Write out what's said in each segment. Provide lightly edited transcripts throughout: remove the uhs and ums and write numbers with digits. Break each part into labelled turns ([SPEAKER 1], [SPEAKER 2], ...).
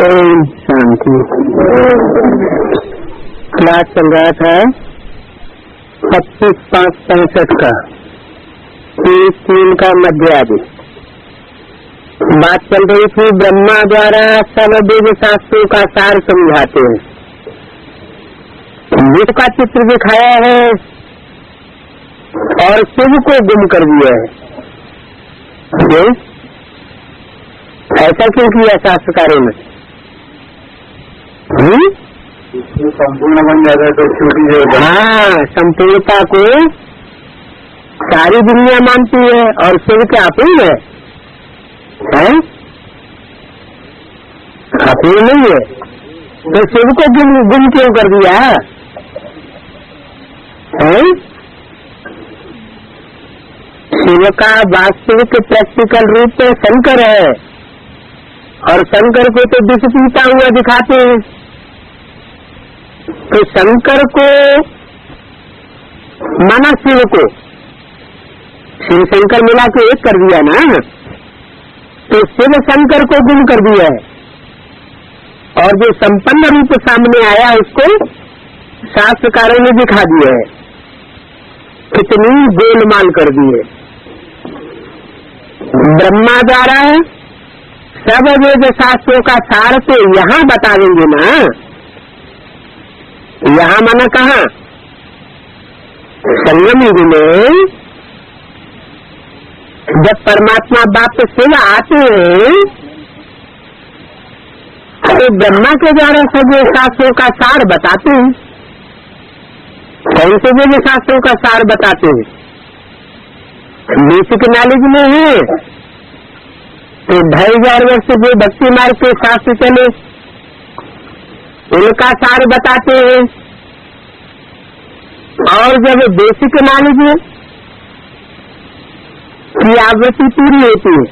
[SPEAKER 1] Om Shanti. Class चल रहा था 25/5/65 का 3 का मध्य आदि। बात चल रही थी ब्रह्मा द्वारा सब वेद शास्त्रों का सार समझाते हैं। विश्व का चित्र दिखाया है और शिव को गुम कर दिया है। ऐसा क्यों किया शास्त्रकारों ने?
[SPEAKER 2] संपूर्ण बन जाता है तो छोटी जगह।
[SPEAKER 1] हाँ, संपूर्णता को सारी दुनिया मानती है और शिव क्या अपूर्ण है? अपूर्ण नहीं है तो शिव को गुम क्यों कर दिया है? शिव का वास्तविक प्रैक्टिकल रूप तो शंकर है और शंकर को तो विष पीता हुआ दिखाते हैं। तो शंकर को माना शिव को, शिव शंकर मिला के एक कर दिया ना, तो शिव शंकर को गुम कर दिया है और जो संपन्न रूप सामने आया उसको शास्त्रकारों ने दिखा दिया है। कितनी गोलमाल कर दी है। ब्रह्मा द्वारा सब वेद शास्त्रों का सार तो यहाँ बता देंगे ना, यहाँ माना कहाँ? संगम युग में जब परमात्मा बाप शिव आते हैं तो ब्रह्मा के द्वारा सब वेद शास्त्रों का सार बताते हैं। कौन से वेद शास्त्रों का सार बताते हैं? बेसिक नॉलेज में है तो 2500 वर्ष से जो भक्ति मार्ग के शास्त्र चले उनका सार बताते हैं। और जब बेसिक नॉलेज की आवृत्ति पूरी होती है,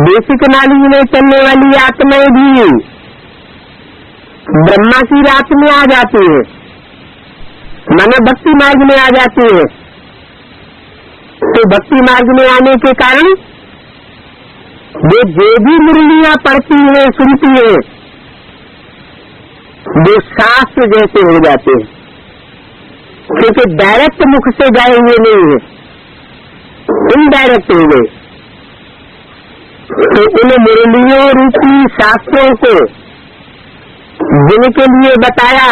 [SPEAKER 1] बेसिक नॉलेज में चलने वाली आत्माएं भी ब्रह्मा की रात में आ जाती है, माना भक्ति मार्ग में आ जाती है। तो भक्ति मार्ग में आने के कारण वो जो भी मुरलियां पढ़ती है सुनती है वो शास्त्र जैसे हो जाते हैं, क्योंकि डायरेक्ट मुख से गाए हुए नहीं है, इनडायरेक्ट हो गए। तो उन मुरलियों रूपी शास्त्रों को जिनके लिए बताया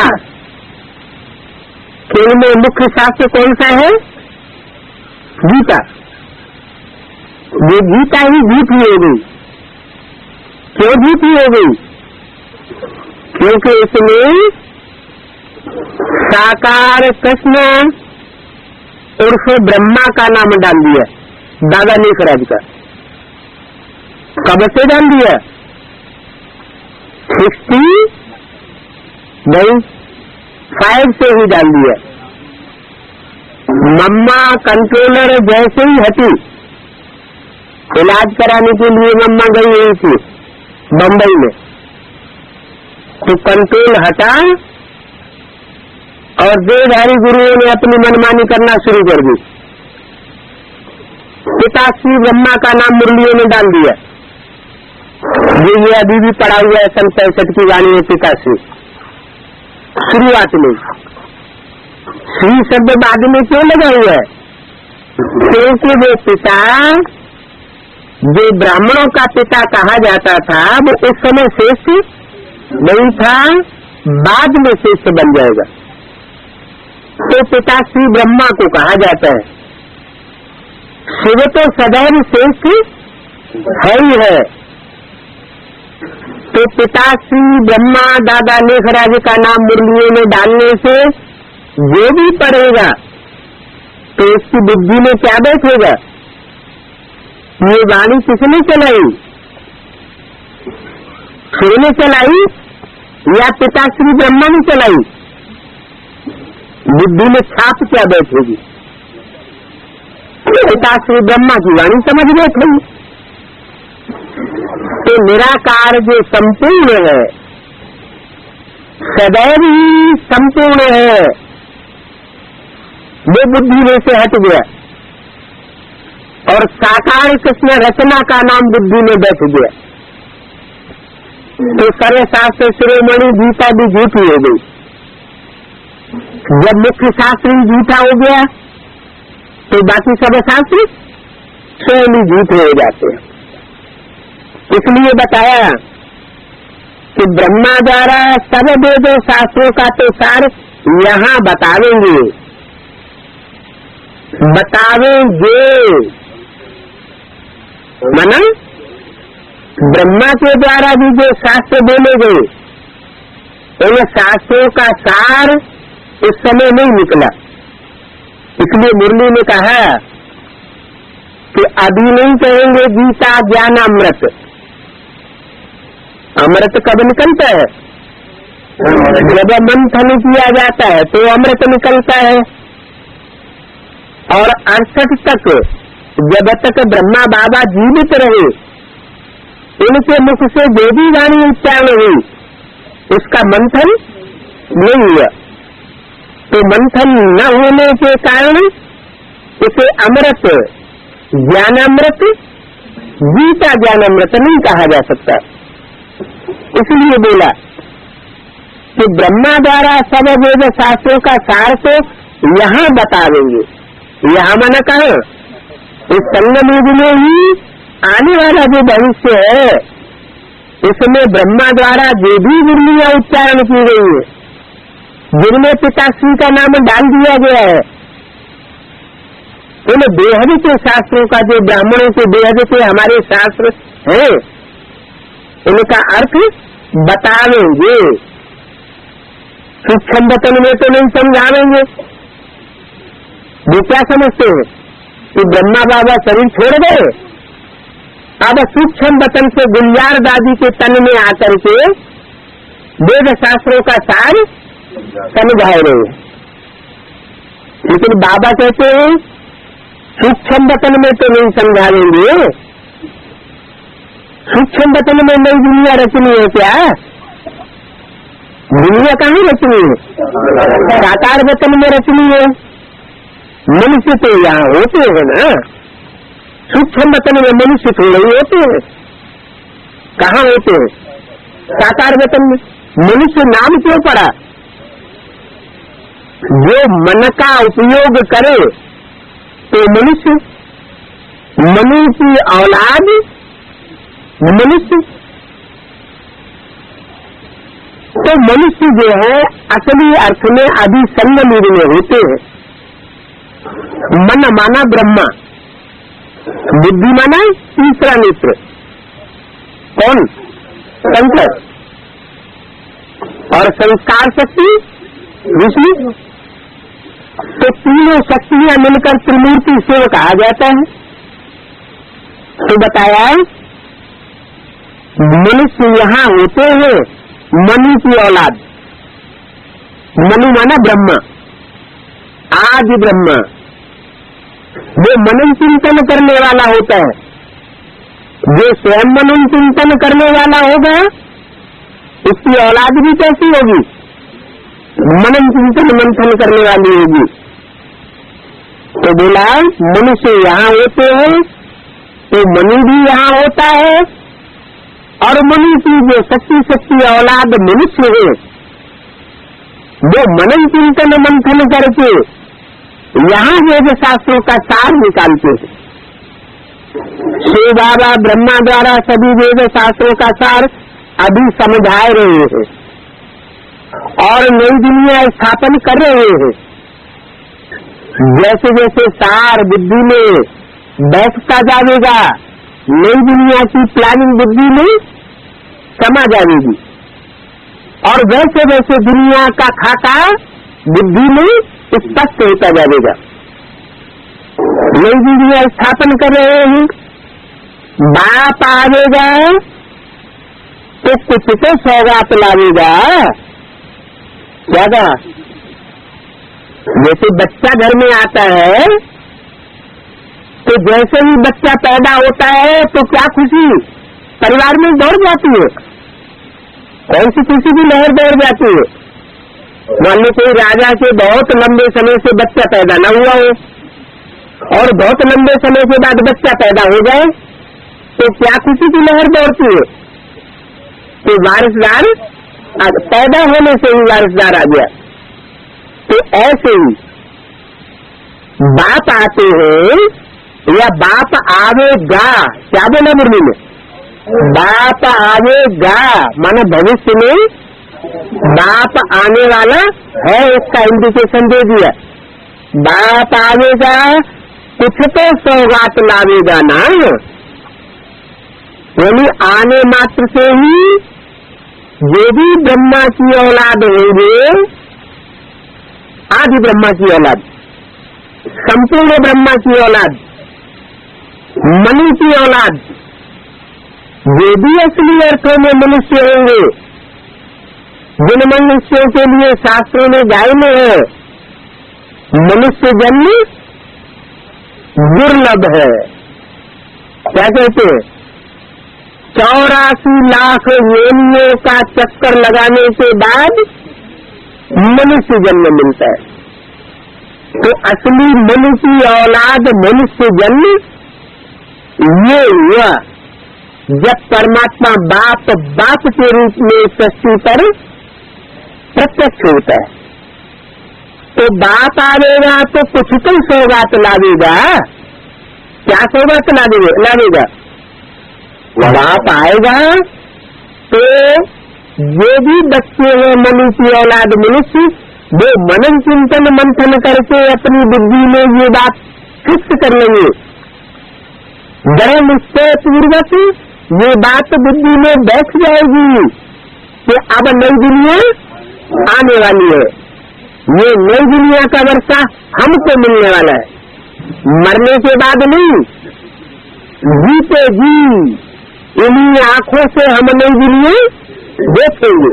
[SPEAKER 1] कि उनमें मुख्य शास्त्र कौन सा है? गीता। ये गीता ही झूठी हो गई। क्यों झूठी हो गई? क्योंकि इसमें साकार कृष्ण उर्फ ब्रह्मा का नाम डाल दिया, दादा लेखराज का। कब से डाल दिया? 65 से ही डाल दिया। मम्मा कंट्रोलर जैसे ही हटी, इलाज कराने के लिए मम्मा गई हुई थी बम्बई में, तो कंट्रोल हटा और देवधारी गुरुओं ने अपनी मनमानी करना शुरू कर दी। पिता श्री ब्रह्मा का नाम मुरलियों में डाल दिया। ये अभी भी पड़ा हुआ है सन 65 की वाणी है पिता श्री। शुरुआत में श्री शब्द बाद में क्यों लगा हुआ है? क्योंकि वो पिता जो ब्राह्मणों का पिता कहा जाता था वो उस समय श्रेष्ठ नहीं था, बाद में श्रेष्ठ बन जाएगा। तो पिता श्री ब्रह्मा को कहा जाता है। शिव तो सदैव श्रेष्ठ है ही है। तो पिता श्री ब्रह्मा दादा लेखराज का नाम मुरलियों में डालने से जो भी पढ़ेगा तो उसकी बुद्धि में क्या बैठेगा? ये वाणी किसने चलाई? शिव ने चलाई या पिता श्री ब्रह्मा ने चलाई? बुद्धि में छाप क्या बैठेगी? पिता श्री ब्रह्मा की वाणी समझ बैठेगी। तो निराकार जो संपूर्ण है, सदैव ही संपूर्ण है, वो बुद्धि में से हट गया और साकार कृष्ण रचना का नाम बुद्धि में बैठ गया। तो सर्वशास्त्र शिरोमणि गीता भी झूठी हो गई। जब मुख्य शास्त्र ही झूठा हो गया तो बाकी सब शास्त्र स्वयं ही झूठे हो जाते हैं। इसलिए बताया कि ब्रह्मा द्वारा सब वेद शास्त्रों का तो सार यहाँ बतावेंगे माना ब्रह्मा के द्वारा भी जो शास्त्र बोले गए उन शास्त्रों का सार उस समय नहीं निकला। इसलिए मुरली ने कहा कि अभी नहीं कहेंगे गीता ज्ञान अमृत। अमृत कब निकलता है? जब मंथन किया जाता है तो अमृत निकलता है। और 68 तक जब तक ब्रह्मा बाबा जीवित रहे उनके मुख से जो भी वाणी उच्चारण हुई उसका मंथन नहीं हुआ। तो मंथन न होने के कारण इसे अमृत ज्ञानामृत गीता ज्ञानामृत नहीं कहा जा सकता। इसलिए बोला कि ब्रह्मा द्वारा सब वेद शास्त्रों का सार तो यहाँ बतावेंगे। यहाँ माना कहा इस संगम युग में ही आने वाला जो भविष्य है उसमें ब्रह्मा द्वारा जो भी गुरलियां उच्चारण की गई है, जिनमें पिताश्री का नाम डाल दिया गया है, उन बेहद के शास्त्रों का जो ब्राह्मणों के बेहद के हमारे शास्त्र हैं उनका अर्थ बतावेंगे। सूक्ष्म वतन में तो नहीं समझावेंगे। वो क्या समझते हैं कि ब्रह्मा बाबा शरीर छोड़ गए, अब सूक्ष्म वतन से गुलजार दादी के तन में आकर के वेद शास्त्रों का सार समझाए रहे। लेकिन बाबा कहते हैं सूक्ष्म वतन में तो नहीं समझाएंगे। सूक्ष्म वतन में नई दुनिया रचनी है क्या? दुनिया कहाँ रचनी है? साकार वतन में रचनी है। मनुष्य तो यहाँ होते हैं ना, सूक्ष्म वतन में मनुष्य थोड़े ही होते हैं। कहाँ होते हैं? साकार वतन में। मनुष्य नाम क्यों पड़ा? जो मन का उपयोग करे तो मनुष्य, मनु की औलाद मनुष्य। तो मनुष्य जो है असली अर्थ में अभी संगम युग में होते हैं। मन माना ब्रह्मा, बुद्धि माना तीसरा नेत्र कौन? शंकर, और संस्कार शक्ति विष्णु। तो तीनों शक्तियां मिलकर त्रिमूर्ति शिव कहा जाता है। तो बताया मनुष्य यहाँ होते हैं मनु की औलाद। मनु माना ब्रह्मा, आदि ब्रह्मा। वो मनन चिंतन करने वाला होता है। जो स्वयं मनन चिंतन करने वाला होगा उसकी औलाद भी कैसी होगी? मनन चिंतन मंथन करने वाली होगी। तो बोला मनुष्य यहाँ होते हैं तो मनु भी यहाँ होता है, और मनु की जो शक्ति औलाद मनुष्य है वो मनन चिंतन मंथन करके यहाँ वेद शास्त्रों का सार निकालते हैं। शिव बाबा ब्रह्मा द्वारा सभी वेद शास्त्रों का सार अभी समझाए रहे हैं और नई दुनिया स्थापन कर रहे हैं। जैसे जैसे सार बुद्धि में बैठता जाएगा नई दुनिया की प्लानिंग बुद्धि में समा जाएगी, और वैसे वैसे दुनिया का खाका बुद्धि में स्पष्ट होता जाएगा। नई दुनिया स्थापन कर रहे हैं, बाप आवेगा तो कुछ तो सौगात लावेगा। ज्यादा जैसे बच्चा घर में आता है तो जैसे ही बच्चा पैदा होता है तो क्या खुशी परिवार में दौड़ जाती है। कौन सी खुशी की लहर दौड़ जाती है। मान लो कोई राजा के बहुत लंबे समय से बच्चा पैदा न हुआ हो और बहुत लंबे समय के बाद बच्चा पैदा हो जाए तो क्या खुशी की लहर दौड़ती है। तो वारिसदार पैदा होने से ही वारिसदार आ गया। तो ऐसे ही बाप आते हैं या बाप आवेगा, क्या बोला मुरली में, बाप आवेगा माना भविष्य में बाप आने वाला है, इसका इंडिकेशन दे दिया। बाप आवेगा, कुछ तो सौगात लावेगा ना, यानी आने मात्र से ही जो भी ब्रह्मा की औलाद होंगे, आदि ब्रह्मा की औलाद, संपूर्ण ब्रह्मा की औलाद, मनु की औलाद, जो भी असली अर्थों में मनुष्य होंगे, जिन मनुष्यों के लिए शास्त्रों में गायने है मनुष्य जन्म दुर्लभ है। क्या कहते हैं, 84 लाख योनियों का चक्कर लगाने के बाद मनुष्य जन्म मिलता है। तो असली मनु की औलाद मनुष्य जन्म ये हुआ जब परमात्मा बाप के रूप में सृष्टि पर प्रत्यक्ष होता है। तो बाप आवेगा तो कुछ तो सौगात लावेगा। क्या सौगात लावेगा? बाप आएगा तो जो भी बच्चे हैं मनु की औलाद मनुष्य, वो मनन चिंतन मंथन करके अपनी बुद्धि में ये बात फिक्स कर लेंगे, दृढ़ निश्चय पूर्वक ये बात बुद्धि में बैठ जाएगी कि अब नई दुनिया आने वाली है, ये नई दुनिया का वर्षा हमको मिलने वाला है। मरने के बाद नहीं, जीते जी इन्हीं आंखों से हम नई दुनिया देखेंगे।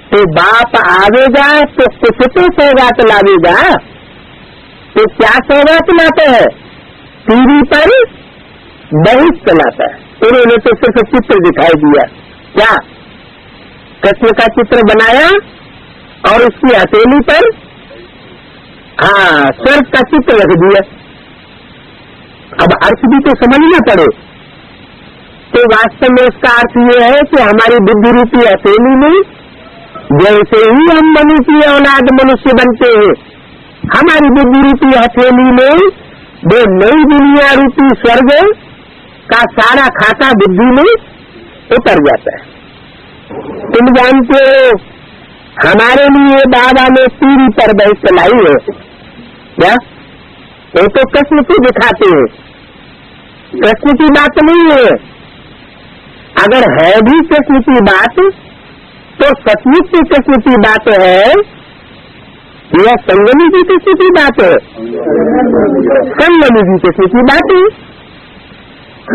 [SPEAKER 1] तो बाप आवेगा तो कुछ तो सौगात लावेगा। तो क्या सौगात लाता है? टीवी पर बहुत चलाता है। उन्होंने तो सिर्फ चित्र दिखाई दिया। क्या कृष्ण का चित्र बनाया और उसकी हथेली पर सर्प का चित्र रख दिया। अब अर्थ भी तो समझना पड़े। तो वास्तव में उसका अर्थ ये है कि हमारी बुद्धि रूपी हथेली में जैसे ही हम मनु की औलाद मनुष्य बनते हैं, हमारी बुद्धि रूपी हथेली में वो नई दुनिया रूपी स्वर्ग का सारा खाता बुद्धि में उतर जाता है। तुम जानते हो हमारे लिए बाबा ने टीवी पर बहस चलाई है क्या? वो तो कृष्ण को दिखाते हैं, कृष्ण की बात नहीं है। अगर है भी कृष्ण की बात तो सचमुच कृष्ण की बात है या संगमी जी कृष्ण की बात है? संगमी जी कृष्ण की बात है।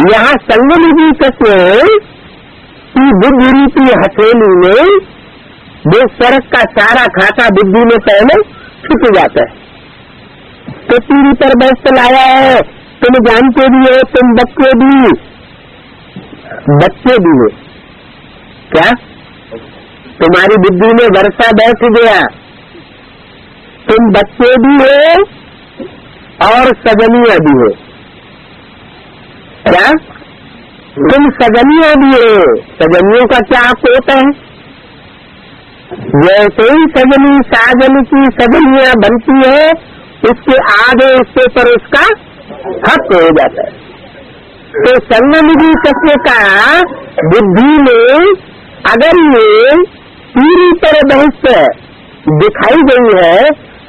[SPEAKER 1] यहाँ संगमी जी कृष्ण की बुद्धि रूपी हथेली में वो स्वर्ग का सारा खाता बुद्धि में पहले छुप जाता है। तो टीवी पर बहस चलाया है, तुम जानते भी हो, तुम बच्चे भी हो क्या? तुम्हारी बुद्धि में वर्षा बैठ गया, तुम बच्चे भी हो और सजनिया भी हो क्या? तुम सजनिया भी हो। सजनियों का क्या हक होता है? जैसे ही सजनी साजन की सजनिया बनती है, उसके आगे उसके पर उसका हक हो जाता है। तो संगनिधि कृष्ण का बुद्धि में अगर ये पूरी तरह बहस दिखाई गई है,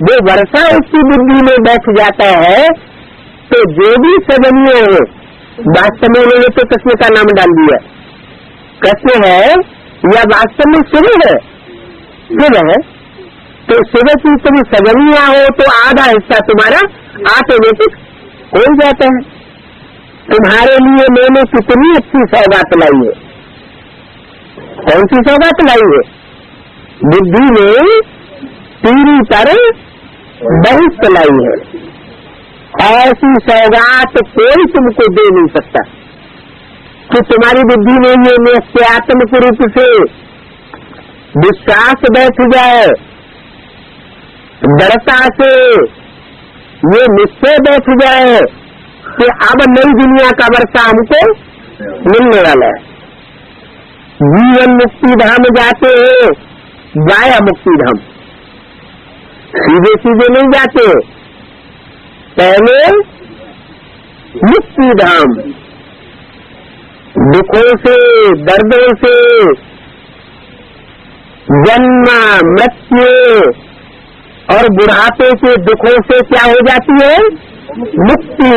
[SPEAKER 1] वो वर्षा उसकी बुद्धि में बैठ जाता है। तो जो भी सजनीय है, वास्तव में उन्होंने तो कृष्ण का नाम डाल दिया। कृष्ण है या वास्तव में शिव है? शिव है। तो शिव की तुम सजनीय हो तो आधा हिस्सा तुम्हारा ऑटोमेटिक हो जाता है। तुम्हारे लिए मैंने कितनी अच्छी सौगात लाई है। कौन सी सौगात लाई है? बुद्धि में पूरी तरह बहुत लाई है। ऐसी सौगात कोई तुमको दे नहीं सकता कि तुम्हारी बुद्धि में ये निश्चयात्मक रूप से विश्वास बैठ जाए, दृढ़ता से ये निश्चय बैठ जाए कि अब नई दुनिया का वर्षा हमको मिलने वाला है। जीवन मुक्ति धाम जाते हैं गाया मुक्ति धाम, सीधे सीधे नहीं जाते, पहले मुक्ति धाम, दुखों से दर्दों से जन्म मृत्यु और बुढ़ापे के दुखों से क्या हो जाती है मुक्ति।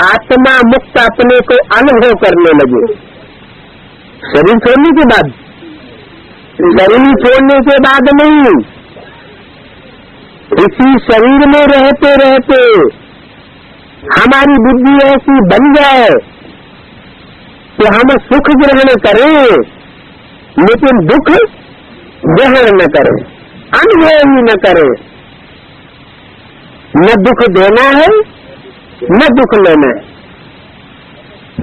[SPEAKER 1] आत्मा मुक्त अपने को अनुभव करने लगे शरीर छोड़ने के बाद, शरीर छोड़ने के बाद नहीं, इसी शरीर में रहते रहते हमारी बुद्धि ऐसी बन जाए कि हम सुख ग्रहण करें लेकिन दुख ग्रहण न करें, अनुभव ही न करें। न दुख देना है न दुख लेना है,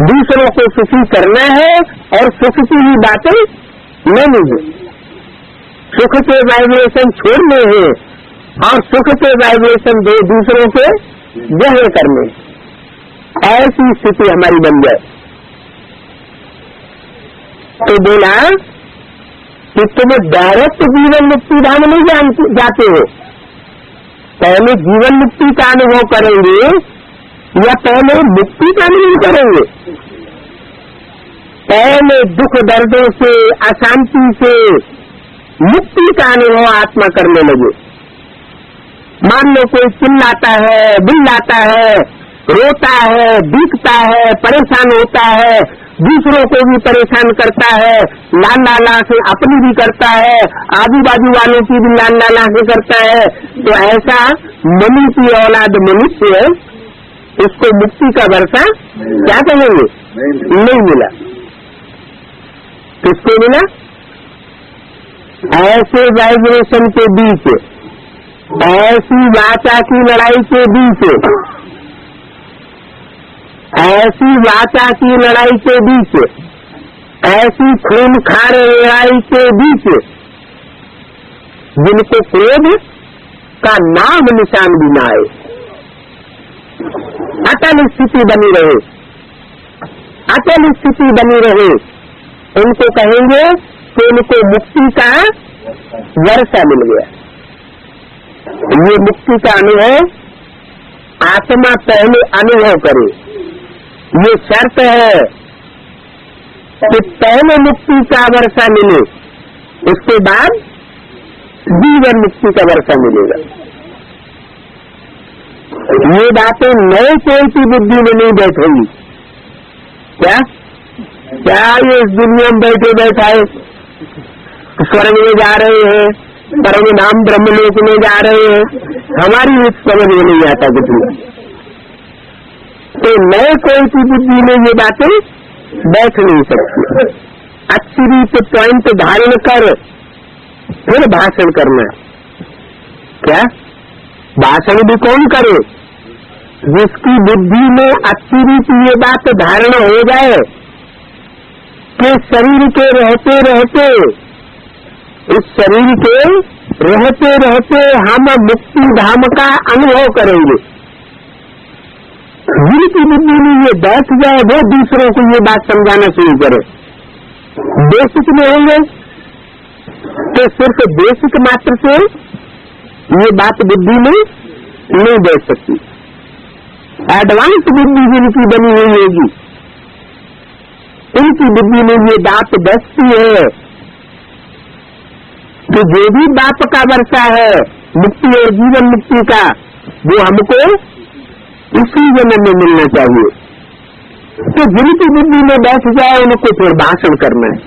[SPEAKER 1] दूसरों को सुखी करना है और सुख की ही बातें लेनी है। सुख के वाइब्रेशन छोड़ने हैं और सुख के वाइब्रेशन दूसरों के ग्रहण करने, ऐसी स्थिति हमारी बन जाए। तो बोला कि तुम डायरेक्ट जीवन मुक्ति धाम नहीं जाते हो, पहले जीवन मुक्ति का अनुभव करेंगे या पहले मुक्ति का अनुभव करेंगे? पहले दुख दर्दों से अशांति से मुक्ति का अनुभव आत्मा करने लगे। मान लो कोई चिल्लाता है, बिल्लाता है, रोता है, बिकता है, परेशान होता है, दूसरों को भी परेशान करता है, लाल लाला से अपनी भी करता है, आजू बाजू वालों की भी लाल लाला से करता है, तो ऐसा मनुष्य की औलाद मनुष्य है, उसको मुक्ति का वर्षा क्या कहेंगे? नहीं मिला। किसको मिला? ऐसे वाइब्रेशन के बीच, ऐसी वाचा की लड़ाई के बीच, ऐसी वाचा की लड़ाई के बीच, ऐसी खूनखार लड़ाई के बीच, जिनको क्रोध का नाम निशान भी न आए, अटल स्थिति बनी रहे, अटल स्थिति बनी रहे, उनको कहेंगे कि उनको मुक्ति का वर्षा मिल गया। ये मुक्ति का अनुभव आत्मा पहले अनुभव करे, ये शर्त है कि पहले मुक्ति का वर्षा मिले, उसके बाद जीवन मुक्ति का वर्षा मिलेगा। ये बातें नए कोई की बुद्धि में नहीं बैठेगी। क्या क्या ये इस दुनिया में बैठे बैठाए स्वर्ग में जा रहे हैं, परम धाम ब्रह्मलोक में जा रहे हैं, हमारी समझ में नहीं आता कुछ भी। तो नए कोई की बुद्धि में ये बातें बैठ नहीं सकती। अच्छी रीत पॉइंट धारण कर फिर भाषण करना। क्या भाषण भी कौन करे? जिसकी बुद्धि में अच्छी रीति ये बात धारण हो जाए कि शरीर के रहते रहते, इस शरीर के रहते रहते हम मुक्ति धाम का अनुभव करेंगे। जिनकी बुद्धि में ये बैठ जाए वो दूसरों को ये बात समझाना शुरू करे। बेसिक में होंगे तो सिर्फ बेसिक मात्र से ये बात बुद्धि में नहीं बैठ सकती। एडवांस बुद्धि जिनकी बनी हुई होगी, उनकी बुद्धि में ये बात बैठती है कि जो भी बाप का वर्षा है मुक्ति और जीवन मुक्ति का, वो हमको इसी जन्म में मिलना चाहिए। तो जिनकी बुद्धि में बैठ जाए उनको फिर भाषण करना है।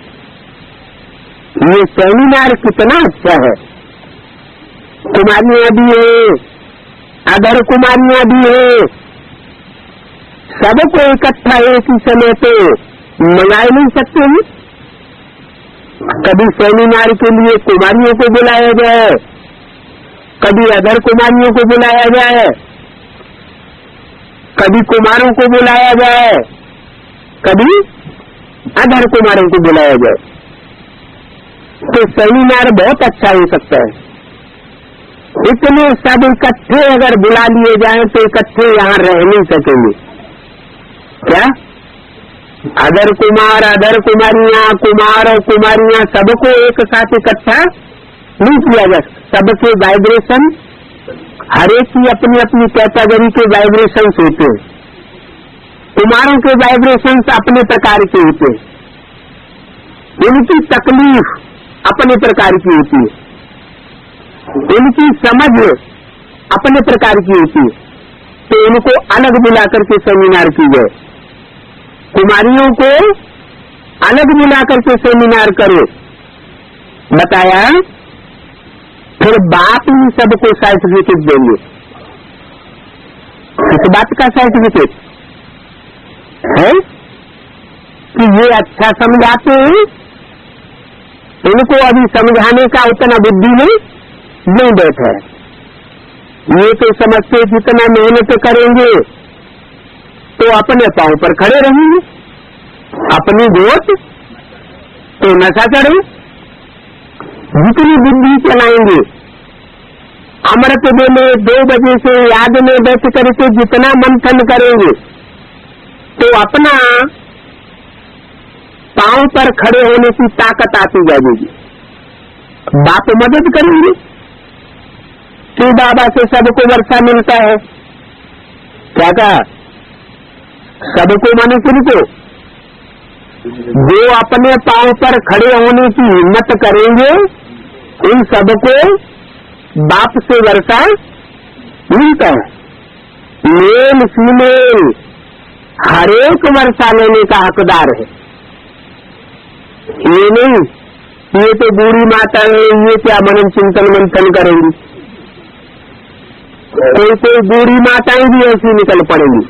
[SPEAKER 1] ये सेमिनार कितना अच्छा है। कुमारियां भी है, अदर कुमारियां भी है, सबको इकट्ठा एक ही समय पे मंगा नहीं सकते हैं। कभी सेमिनार के लिए कुमारियों को बुलाया जाए, कभी अदर कुमारियों को बुलाया जाए, कभी कुमारों को बुलाया जाए, कभी अदर कुमारों को बुलाया जाए। तो सेमिनार बहुत अच्छा हो सकता है। इतने सब इकट्ठे अगर बुला लिए जाएं तो इकट्ठे यहाँ रह नहीं सकेंगे। क्या अदर कुमार, अदर कुमारियां, कुमार और कुमारियां सबको एक साथ इकट्ठा नहीं किया जा सकता। सबके वाइब्रेशन, हर एक की अपनी अपनी कैटेगरी के वाइब्रेशन होते हैं। कुमारों के वाइब्रेशन अपने प्रकार के होते हैं, उनकी तकलीफ अपने प्रकार की होती है, उनकी समझ अपने प्रकार की होती है, तो उनको अलग मिलाकर के सेमिनार की गए। कुमारियों को अलग मिलाकर के सेमिनार करो, बताया। फिर बाप ही सबको सर्टिफिकेट देंगे। इस बात का सर्टिफिकेट है कि ये अच्छा समझाते हैं, इनको अभी समझाने का उतना बुद्धि नहीं बैठा है। ये तो समझते जितना मेहनत करेंगे तो अपने पांव पर खड़े रहेंगे, अपनी गोद तो नशा चढ़े। जितनी बुद्धि चलाएंगे, अमृत वेले 2 बजे से याद में बैठ करके जितना मंथन करेंगे तो अपना पांव पर खड़े होने की ताकत आती जाएगी। बाप मदद करेंगे। शिव बाबा से सबको वर्षा मिलता है, क्या कहा? सबको माने किनको? जो अपने पांव पर खड़े होने की हिम्मत करेंगे उन सबको बाप से वर्षा मिलता है। मेल फीमेल हर एक वर्षा लेने का हकदार है। ये नहीं ये तो बूढ़ी माता है, ये क्या मनन चिंतन मंथन करेंगी। कोई बूढ़ी माताएं भी ऐसी निकल पड़ेंगी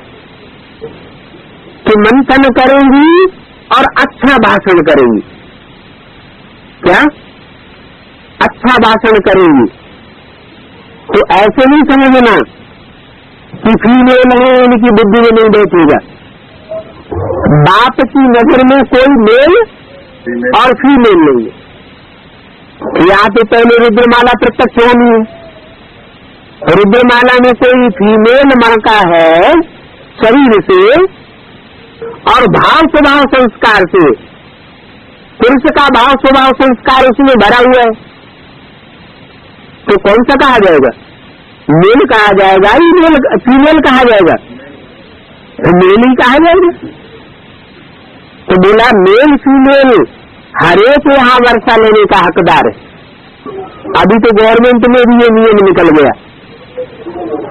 [SPEAKER 1] कि मंथन करेंगी और अच्छा भाषण करेंगी। क्या? अच्छा भाषण करेंगी। तो ऐसे नहीं समझना कि फीमेल है इनकी बुद्धि में नहीं बैठेगा। बाप की नजर में कोई मेल और फीमेल नहीं है। यहाँ तो पहले रुद्रमाला प्रत्यक्ष होनी है। रुद्रमाला में कोई फीमेल मणका है शरीर से और भाव स्वभाव संस्कार से, पुरुष का भाव स्वभाव संस्कार उसमें भरा हुआ है, तो कौन सा कहा जाएगा? मेल कहा जाएगा ही मेल, फीमेल कहा जाएगा? मेल ही कहा जाएगा। तो बोला मेल फीमेल हर एक यहाँ वर्षा लेने का हकदार है। अभी तो गवर्नमेंट में भी ये नियम निकल गया।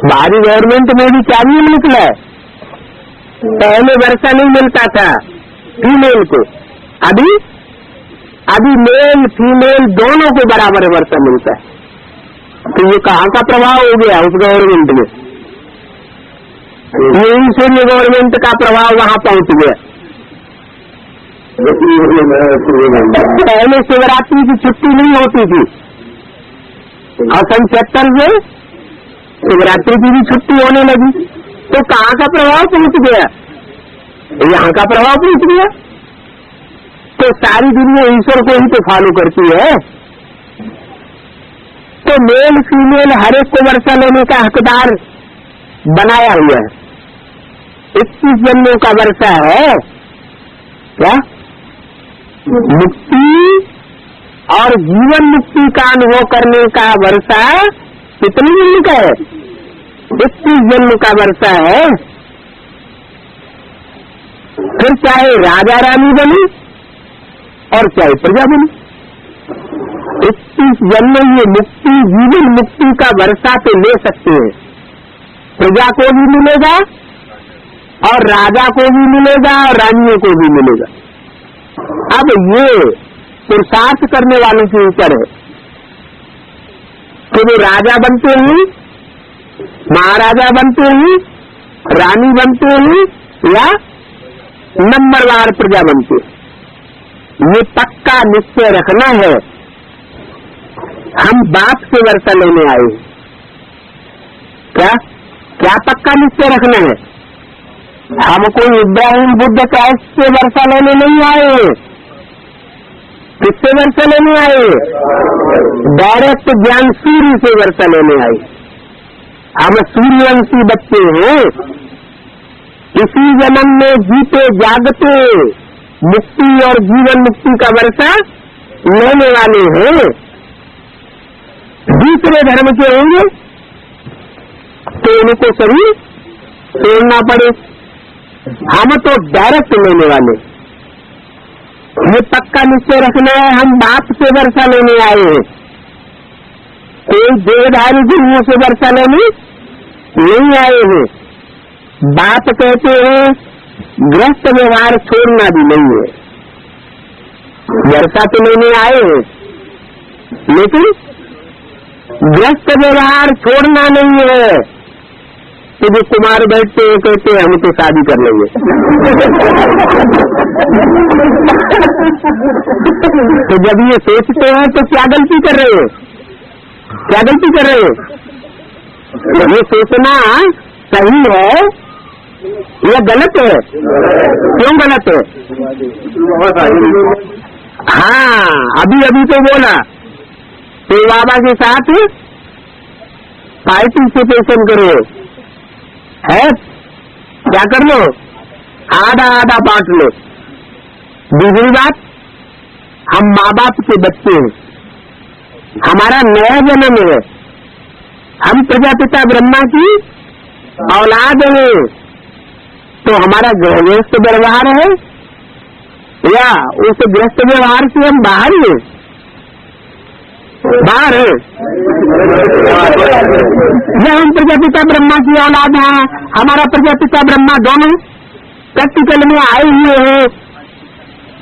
[SPEAKER 1] बाहरी गवर्नमेंट में भी क्या नियम निकला है? पहले वर्षा नहीं मिलता था फीमेल को, अभी मेल फीमेल दोनों को बराबर वर्षा मिलता है। तो ये कहाँ का प्रभाव हो गया उस गवर्नमेंट में? यही सूर्य गवर्नमेंट का प्रभाव वहां पहुंच गया। पहले शिवरात्रि की छुट्टी नहीं होती थी और सन 76 में शिवरात्रि की भी छुट्टी होने लगी। तो कहाँ का प्रभाव पहुंच गया? यहाँ का प्रभाव पहुंच गया। तो सारी दुनिया ईश्वर को ही तो फॉलो करती है। तो मेल फीमेल हर एक को वर्षा लेने का हकदार बनाया हुआ है। 21 जन्मों का वर्षा है। क्या? मुक्ति और जीवन मुक्ति का अनुभव करने का वर्षा कितने जन्म का है? 21 जन्म का वर्षा है। फिर चाहे राजा रानी बनी और चाहे प्रजा बनी, 21 जन्म ये मुक्ति जीवन मुक्ति का वर्षा तो ले सकते हैं। प्रजा को भी मिलेगा और राजा को भी मिलेगा और रानियों को भी मिलेगा। अब ये पुरुषार्थ करने वालों के ऊपर है कि वो राजा बनते हैं, महाराजा बनते हैं, रानी बनते हैं या नंबरवार प्रजा बनते हैं। ये पक्का निश्चय रखना है। हम बाप से वर्षा लेने आए हैं। क्या पक्का निश्चय रखना है? हमको इब्राहिम बुद्ध क्राइस्ट से वर्षा लेने नहीं आए। किससे वर्षा लेने आए? डायरेक्ट ज्ञान सूर्य से वर्षा लेने आए। हम सूर्यवंशी बच्चे हैं, इसी जन्म में जीते जागते मुक्ति और जीवन मुक्ति का वर्षा लेने वाले हैं। दूसरे धर्म के होंगे तो उनको सभी छोड़ना पड़े। हम तो डायरेक्ट लेने वाले, ये पक्का निश्चय रखना है, हम बाप से वर्षा लेने आए हैं, कोई देहधारी गुरुओं से वर्षा लेने नहीं आए हैं। बाप कहते हैं गृहस्थ व्यवहार छोड़ना भी नहीं है, वर्षा तो लेने आए हैं लेकिन गृहस्थ व्यवहार छोड़ना नहीं है। तो जो कुमार बैठते हैं कहते हैं हम तो शादी कर लेंगे तो जब ये सोचते हैं तो क्या गलती कर रहे हैं, क्या गलती कर रहे हैं? ये सोचना सही है या गलत है? क्यों गलत है? हाँ, अभी अभी तो बोला तो बाबा के साथ पार्टिसिपेशन करो है, क्या कर लो, आधा आधा बांट लो। दूसरी बात, हम माँ बाप के बच्चे हैं, हमारा नया जन्म है, हम प्रजापिता ब्रह्मा की औलाद हैं, तो हमारा गृहस्थ व्यवहार है या उस गृहस्थ व्यवहार से हम बाहर हैं? बाहर है। जब हम प्रजापिता ब्रह्मा की औलाद हैं, हमारा प्रजापिता ब्रह्मा दोनों प्रैक्टिकल में आए हुए हैं,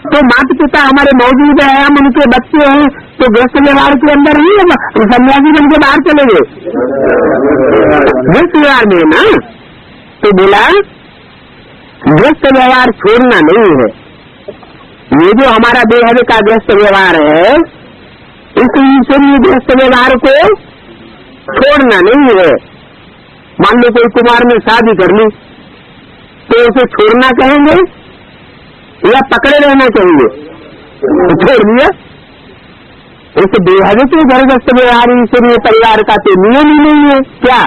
[SPEAKER 1] तो माता पिता हमारे मौजूद है, हम उनके बच्चे हैं, तो गृहस्थ व्यवहार के अंदर ही है, सन्यासी बन के बाहर चले गए गृहस्थ व्यवहार में ना। तो बोला गृहस्थ व्यवहार छोड़ना नहीं है, ये जो हमारा बेहद का गृहस्थ व्यवहार है इस ईश्वरीय गृहस्थ व्यवहार को छोड़ना नहीं है। मान लो कोई कुमार ने शादी कर ली तो उसे छोड़ना कहेंगे या पकड़े रहना चाहिए? तो छोड़ दिया। इस बेहद के गृहस्थ व्यवहार ईश्वरीय परिवार का तो नियम ही नहीं है। क्या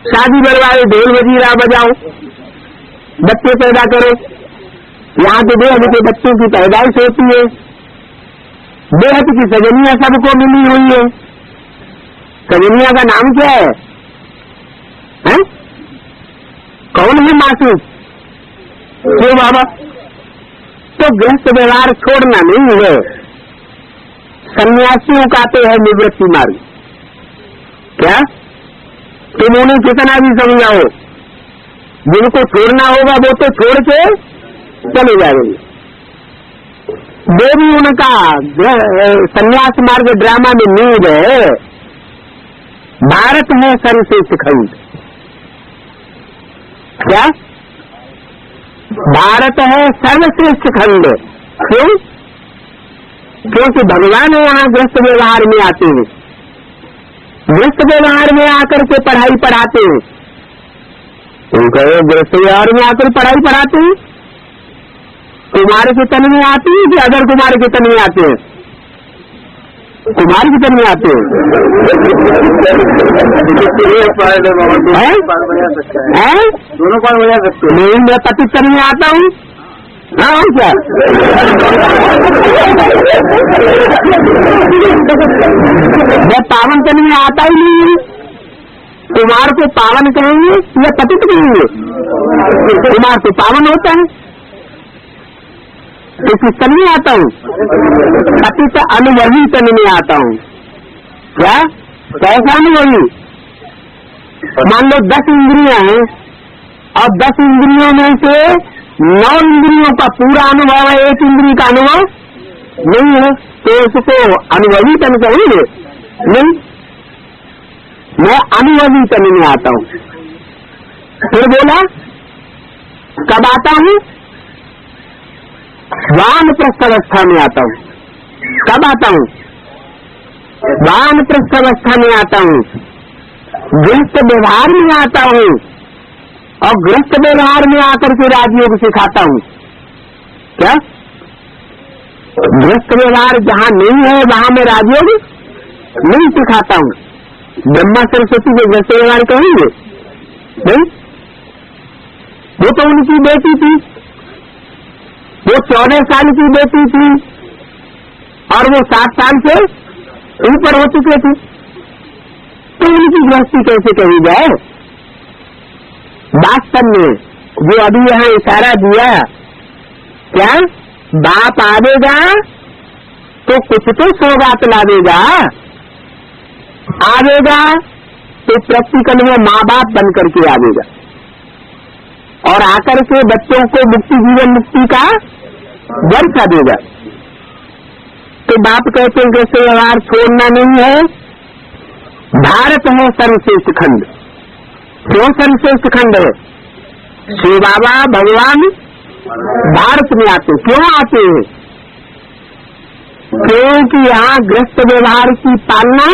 [SPEAKER 1] शादी बरवाए, ढोल वजीरा बजाओ, बच्चे पैदा करो, यहाँ तो बेहद के बच्चों की पैदाइश होती है, बेहद की सजनिया सबको मिली हुई है। सजनिया का नाम क्या है? कौन है मासूम? क्यों बाबा? तो गृहस्थ व्यवहार छोड़ना नहीं है। सन्यासियों का तो है निवृत्ति मार्ग। क्या तुम उन्हें कितना भी समझाओ, जिनको छोड़ना होगा वो तो छोड़ के चले जाएंगे। वो भी उनका सन्यास मार्ग ड्रामा में नींद है। भारत है सर्वश्रेष्ठ खंड। क्या भारत है सर्वश्रेष्ठ खंड? क्यों? क्योंकि भगवान यहाँ गृहस्थ व्यवहार में आते हैं, गृहस्थ व्यवहार में आकर के पढ़ाई पढ़ाते हैं। उनका गृहस्थ व्यवहार में आकर पढ़ाई पढ़ाते हैं। कुमार के तन में आती है कि अदर कुमार के तन में आते हैं? कुमार के तन में आते हैं।
[SPEAKER 2] दोनों पार बजा सकते हैं।
[SPEAKER 1] नहीं, मैं पति तन में आता हूँ। हाँ क्या मैं पावन तन में आता ही नहीं। कुमार को पावन कहेंगे या पतित कहेंगे? कुमार तो पावन होता है, तो किस तन में आता हूँ? पतित अनुभवी तन में आता हूँ। क्या कैसा अनुभवी? मान लो 10 इंद्रियां हैं और 10 इंद्रियों में से 9 इंद्रियों का पूरा अनुभव है, एक इंद्रिय का अनुभव नहीं है, तो उसको अनुभवी तन कहेंगे? नहीं, मैं अनुभवी तन में आता हूँ। फिर बोला कब आता हूँ? वानप्रस्थ अवस्था में आता हूँ। कब आता हूँ? वानप्रस्थ अवस्था में आता हूँ। गृहस्थ व्यवहार में आता हूँ और गृहस्थ व्यवहार में आकर के राजयोग सिखाता हूँ। क्या गृहस्थ व्यवहार जहाँ नहीं है वहाँ मैं राजयोग नहीं सिखाता हूँ? ब्रह्मा सरस्वती के गृहस्थ व्यवहार कहेंगे? नहीं, वो तो उनकी बेटी थी, वो 14 साल की बेटी थी और वो 7 साल से ऊपर हो चुके थे, तो उनकी गृहस्थी कैसे कही जाए? वास्तव में जो अभी यहाँ इशारा दिया, क्या बाप आवेगा तो कुछ तो सौगात लावेगा, आवेगा तो प्रैक्टिकल में माँ बाप बन करके आवेगा और आकर के बच्चों को मुक्ति जीवन मुक्ति का वर्षा देगा। तो बाप कहते हैं कैसे व्यवहार छोड़ना नहीं है। भारत है सर्वश्रेष्ठ खंड। क्यों सर्वश्रेष्ठ खंड है? शिव बाबा भगवान भारत में आते, क्यों आते हैं? क्योंकि यहाँ गृहस्थ व्यवहार की पालना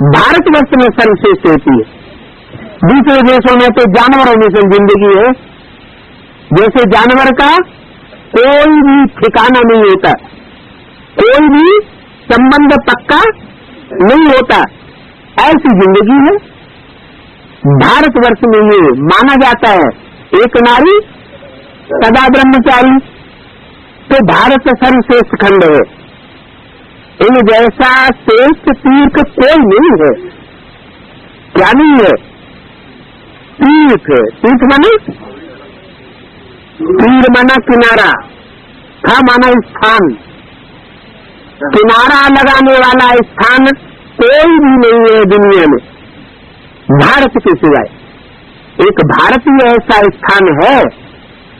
[SPEAKER 1] भारतवर्ष में सर्वश्रेष्ठ होती है। दूसरे देशों में तो जानवरों में से जिंदगी है, जैसे जानवर का कोई भी ठिकाना नहीं होता, कोई भी संबंध पक्का नहीं होता, ऐसी जिंदगी है। भारतवर्ष में ये माना जाता है एक नारी सदा ब्रह्मचारी। तो भारत सर्वश्रेष्ठ खंड है, इन जैसा श्रेष्ठ तीर्थ कोई नहीं है। क्या नहीं है? तीर्थ। तीर्थ माने तीर माना किनारा, था माना स्थान, किनारा लगाने वाला स्थान कोई भी नहीं है दुनिया में भारत के सिवाय। एक भारत ही ऐसा स्थान है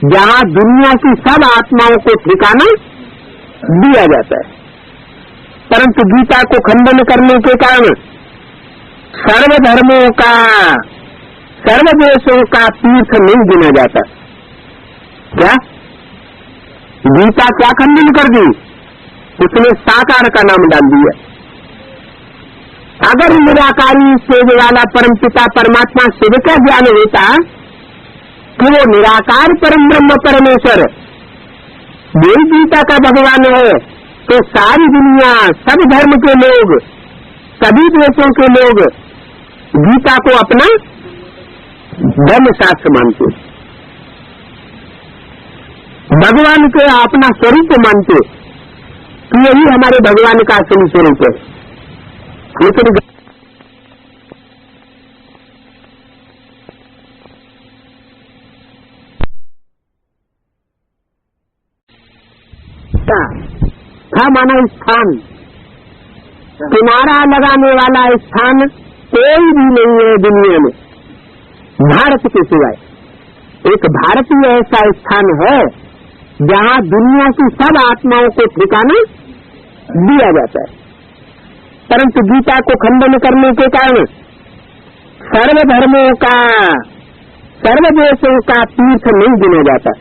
[SPEAKER 1] जहाँ दुनिया की सब आत्माओं को ठिकाना दिया जाता है। परंतु गीता को खंडन करने के कारण सर्वधर्मों का, सर्वदेशों का तीर्थ नहीं गिना जाता। क्या गीता क्या खंडन कर दी? उसने साकार का नाम डाल दिया। अगर निराकारी सेव वाला परमपिता परमात्मा शिव का ज्ञान होता कि वो निराकार परम ब्रह्म परमेश्वर वही गीता का भगवान है, तो सारी दुनिया, सब धर्म के लोग, सभी देशों के लोग गीता को अपना धर्म शास्त्र मानते, भगवान को अपना स्वरूप मानते कि यही हमारे भगवान का असली स्वरूप है। लेकिन था माना स्थान, किनारा लगाने वाला स्थान कोई भी नहीं है दुनिया में भारत के सिवाय। एक भारत ही ऐसा स्थान है जहाँ दुनिया की सब आत्माओं को ठिकाना दिया जाता है। परंतु गीता को खंडन करने के कारण सर्वधर्मों का, सर्वदेशों का तीर्थ नहीं गिना जाता।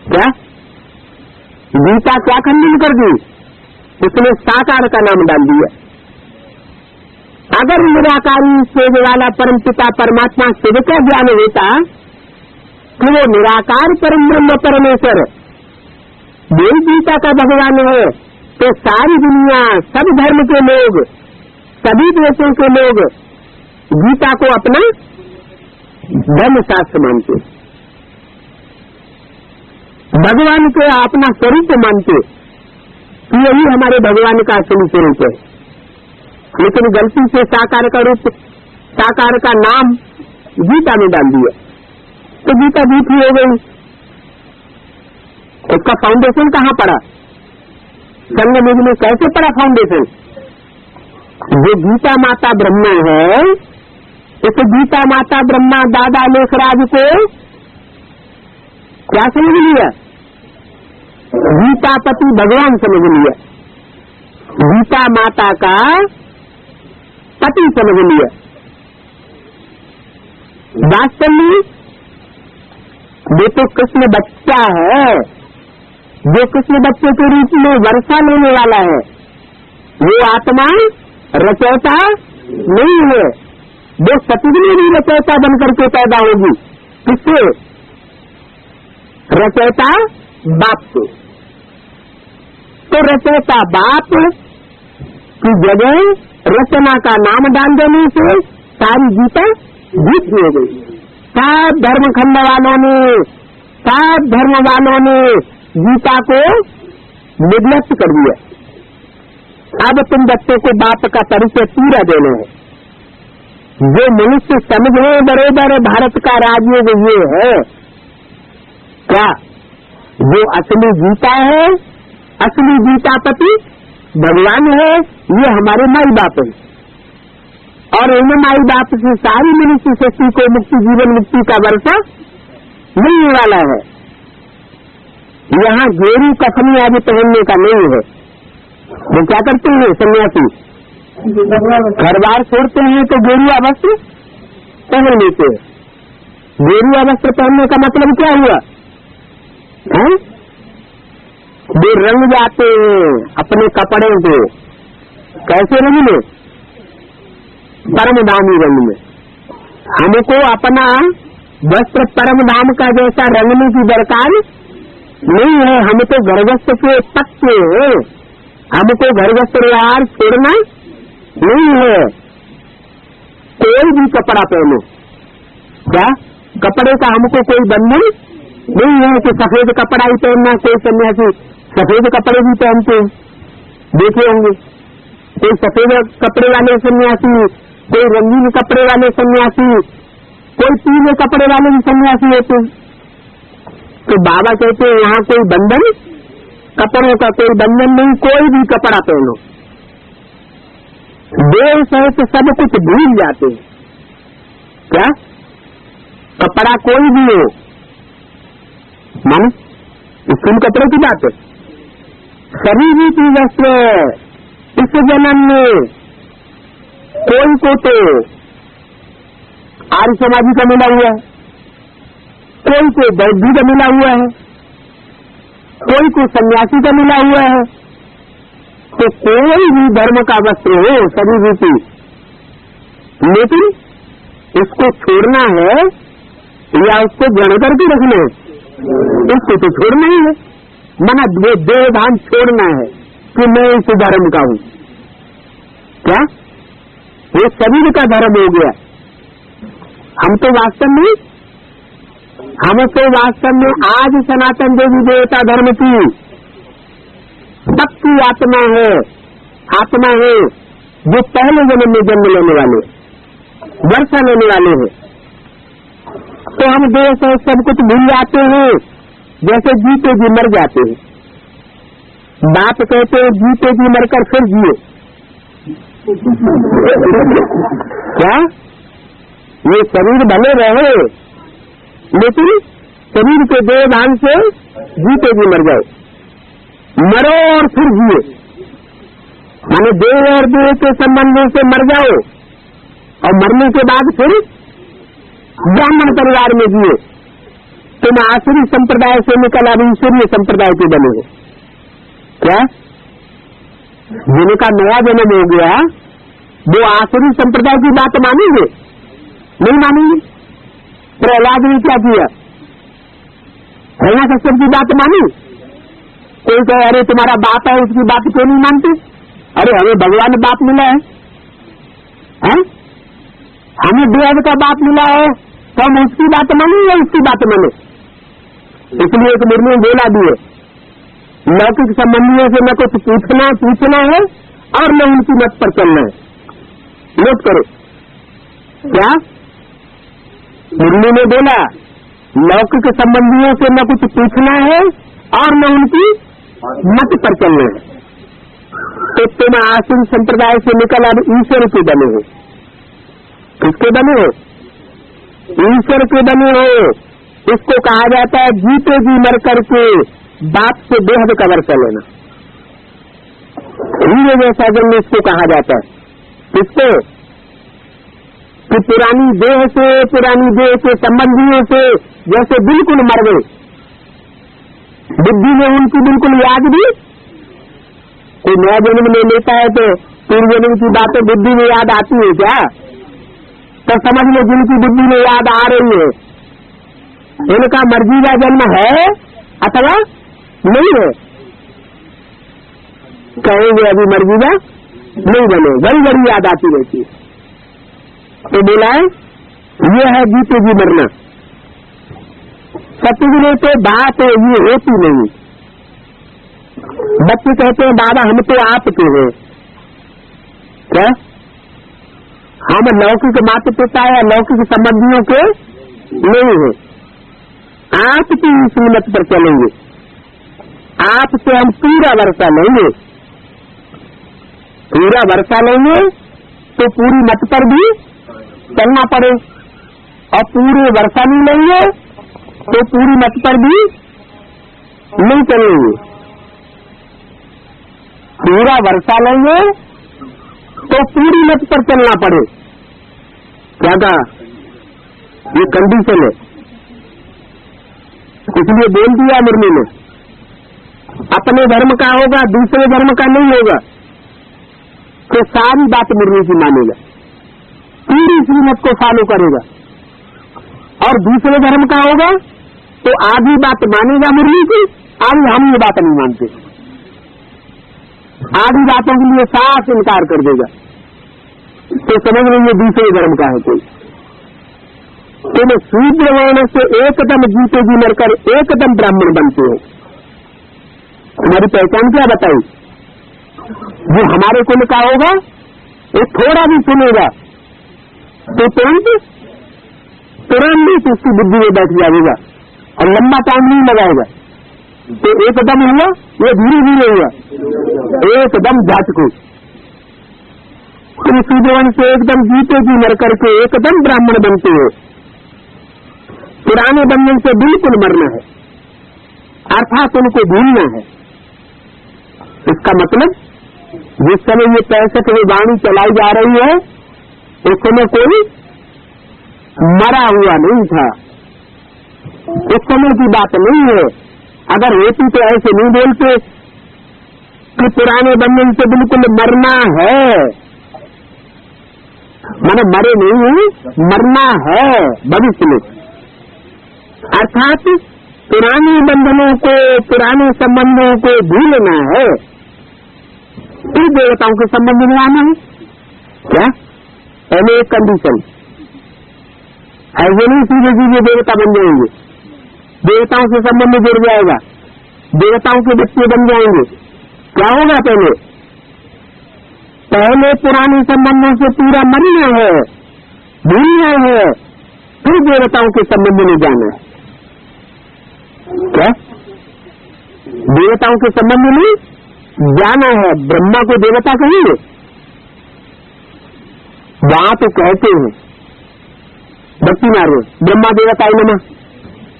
[SPEAKER 1] क्या गीता क्या खंडन कर दी? उसने साकार का नाम डाल दिया। अगर निराकारी सेव वाला परमपिता परमात्मा शिव का ज्ञान होता कि वो निराकार परम ब्रह्म परमेश्वर वही गीता का भगवान है, तो सारी दुनिया, सब धर्म के लोग, सभी देशों के लोग गीता को अपना धर्म शास्त्र मानते, भगवान को अपना स्वरूप मानते कि यही हमारे भगवान का असली स्वरूप है। लेकिन गलती से साकार का रूप, साकार का नाम गीता में डाल दिया, तो गीता झूठी हो गई। उसका फाउंडेशन कहाँ पड़ा? संगम में कैसे पड़ा फाउंडेशन? जो गीता माता ब्रह्मा है, इस गीता माता ब्रह्मा दादा लेखराज को क्या समझ लिया? गीतापति भगवान समझ लिया, गीता माता का पति समझ लिया। वास्तव में ये तो कृष्ण बच्चा है, जो कृष्ण बच्चे के रूप में वर्षा लेने वाला है। वो आत्मा रचयिता नहीं है, वो सतयुग में भी रचयिता बनकर के पैदा होगी। किससे? रचयिता बाप से। तो रचयिता बाप की जगह रचना का नाम डाल देने से सारी गीता झूठी हो गई। सब धर्मखंड वालों ने, सब धर्म वालों ने गीता को निग्लेक्ट कर दिया। अब तुम बच्चों को बाप का परिचय पूरा देना है। जो मनुष्य समझे बरोबर भारत का राजयोग ये है क्या, जो असली गीता है, असली गीतापति भगवान है, ये हमारे माई बाप है। और इन माई बाप से सारी मनुष्य शक्ति को मुक्ति, जीवन मुक्ति का वर्षा मिलने वाला है। यहाँ गेरू कफनी आदि पहनने का नहीं है। वो क्या करते हैं सन्यासी, घर बार छोड़ते हैं तो गेरुआ वस्त्र पहन लेते हैं। गेरुआ वस्त्र पहनने का मतलब क्या हुआ है? वे रंग जाते हैं अपने कपड़े को। कैसे रंग में? परमधामी रंग में। हमको अपना वस्त्र परमधाम का जैसा रंगने की दरकार नहीं है। हम तो घरगस्थ के पक्के हैं, हमको घरगस्थ व्यवहार छोड़ना नहीं है। कोई भी कपड़ा पहनो, क्या कपड़े का हमको कोई बंधन नहीं है कि सफेद कपड़ा ही पहनना। कोई सन्यासी सफेद कपड़े भी पहनते हैं, देखे होंगे। कोई सफेद कपड़े वाले सन्यासी, कोई रंगीन कपड़े वाले सन्यासी, कोई पीले कपड़े वाले भी सन्यासी होते हैं। तो बाबा कहते हैं यहाँ कोई बंधन, कपड़ों का कोई बंधन नहीं, कोई भी कपड़ा पहनो। देह सहित सब कुछ भूल जाते हैं। क्या कपड़ा कोई भी हो, मन स्कूल कपड़े की बात है। सभी रीति वस्त्र इस जन्म में कोई को तो आर्य समाजी का मिला हुआ है, कोई को बौद्धि का मिला हुआ है, कोई को सन्यासी का मिला हुआ है। तो कोई भी धर्म का वस्त्र हो, सभी रीति, लेकिन इसको छोड़ना है या उसको ग्रहण करके रखना है? इसको तो छोड़ना ही है। मना देहभान छोड़ना है कि मैं इस धर्म का हूं। क्या वो शरीर का धर्म हो गया? हम तो वास्तव में आज सनातन देवी देवता धर्म की सबकी आत्मा है जो पहले जन्म में जन्म लेने वाले, वर्षा लेने वाले हैं। तो हम देह से सब कुछ भूल जाते हैं, जैसे जीते जी मर जाते हैं। बाप कहते हैं जीते जी मरकर फिर जियो। क्या ये शरीर भले रहे, लेकिन शरीर के देहभान से जीते जी मर जाओ, मरो और फिर जिए। माने देह और देह के संबंधों से मर जाओ और मरने के बाद फिर ब्राह्मण परिवार में जिए। तुम आसुरी संप्रदाय से निकल अब ईश्वरीय संप्रदाय के बने हो। क्या जिनका नया जन्म हो गया वो आसुरी संप्रदाय की बात मानेंगे? नहीं मानेंगे। प्रहलाद ने क्या किया? हिरण्यकश्यप की बात मानी? कोई कहे अरे तुम्हारा बाप है, उसकी बात क्यों नहीं मानते? अरे हमें भगवान बाप मिला है? हमें बेहद का बाप मिला है तो हम उसकी बात माने या उसकी बात माने? इसलिए एक मुरली बोला दिए, लौकिक संबंधियों से न कुछ पूछना है और न उनकी मत पर चलना है। नोट करो क्या मुरली ने बोला, लौकिक संबंधियों से न कुछ पूछना है और न उनकी मत पर चलना है। तो तुम आसुरी संप्रदाय से निकल अब ईश्वर के बने हो। किसके बने हो? ईश्वर के बने हो। इसको कहा जाता है जीते जी मर करके बाप से बेहद का वर्षा लेना। हीरे जैसा जन्म इसको कहा जाता है। किसको? कि पुरानी देह के संबंधियों से जैसे बिल्कुल मर गए, बुद्धि में उनकी बिल्कुल याद भी। कोई नया जन्म ले लेता है तो पूर्व जन्म की बातें बुद्धि में याद आती है क्या? तो समझ लो जिनकी बुद्धि में याद आ रही है इनका मर्जीदा जन्म है अथवा नहीं है। कहेंगे अभी मर्जीदा नहीं बने, बड़ी बड़ी याद आती रहती है। तो बोला है ये है जीते जी मरना। सतगुरु से बात ये होती नहीं। बच्चे कहते हैं बाबा हम तो आपके हैं, क्या हम लौकिक माता पिता या लौकिक संबंधियों के नहीं है, आपकी सुन्नत पर चलेंगे, आपसे हम पूरा वर्षा लेंगे। पूरा वर्षा लेंगे तो पूरी मत पर भी चलना पड़े, और पूरे वर्षा नहीं लेंगे तो पूरी मत पर भी नहीं चलेंगे। पूरा वर्षा लेंगे तो पूरी मत पर चलना पड़े। क्या कहा? ये कंडीशन है, इसलिए बोल दिया मुरली ने, अपने धर्म का होगा दूसरे धर्म का नहीं होगा तो सारी बात मुरली की मानेगा, पूरी सुन्नत को फॉलो करेगा। और दूसरे धर्म का होगा तो आधी बात मानेगा मुरली की, आधी हम ये बात नहीं मानते, आधी बातों के लिए साफ इनकार कर देगा, तो समझ लीजिए दूसरे धर्म का है कोई। तुम शूद्र वर्ण से एकदम जीते जी मरकर एकदम ब्राह्मण बनते हो। तुम्हारी पहचान क्या बताई? जो हमारे कुल का होगा वो थोड़ा भी सुनेगा तो तुरंत उसकी बुद्धि में बैठ जाएगा और लंबा टाइम नहीं लगाएगा। तो एकदम हुआ, ये धीरे धीरे हुआ, एकदम झटको। तुम सूर्यवंश से एकदम जीते जी मर करके एकदम ब्राह्मण बनते हो। पुराने बंधन से बिल्कुल मरना है, अर्थात उनको भूलना है। इसका मतलब जिस समय ये 65वीं वाणी चलाई जा रही है उस समय कोई मरा हुआ नहीं था, उस समय की बात नहीं है। अगर होती तो ऐसे नहीं बोलते कि पुराने बंधन से बिल्कुल मरना है, माने मरे नहीं, मरना है भविष्य में। अर्थात पुराने बंधनों को, पुराने संबंधों को भूलना है, फिर देवताओं के संबंध में आना है। क्या? पहले एक कंडीशन, ऐसे नहीं सीधे सीधे देवता बन जाएंगे, देवताओं से संबंध जुड़ जाएगा, देवताओं के बच्चे बन जाएंगे। क्या होगा? पहले पुराने संबंधों से पूरा मरना है, भूलना है, फिर देवताओं के संबंध में जाना है। क्या? देवताओं के संबंध में जाना है। ब्रह्मा को देवता कहेंगे? वहां तो कहते हैं भक्ति मार्ग ब्रह्मा देवता नमः,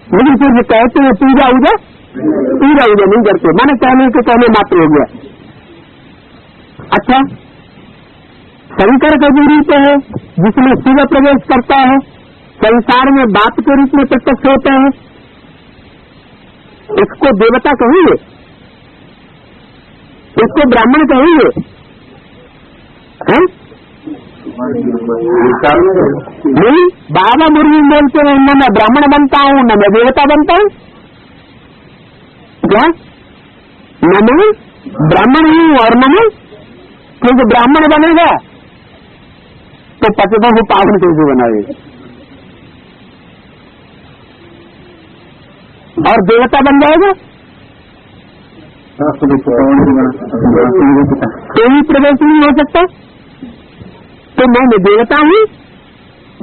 [SPEAKER 1] लेकिन फिर कहते हैं पूजा उजा नहीं करते, माने कहने के कहने मात्र हो गया। अच्छा, शंकर का जो रूप है जिसमें शिव प्रवेश करता है, संसार में बाप के रूप में प्रत्यक्ष होता है, इसको देवता कहेंगे? इसको ब्राह्मण कहेंगे? नहीं, बाबा मुरली बोलते हैं न मैं ब्राह्मण बनता हूँ न मैं देवता बनता हूँ। क्या? न मैं ब्राह्मण हूँ और न मैं, क्योंकि ब्राह्मण बनेगा तो पतितों को पावन कैसे बनाएगा, और देवता बन जाएगा कोई प्रवेश नहीं हो सकता। तो मैं देवता हूँ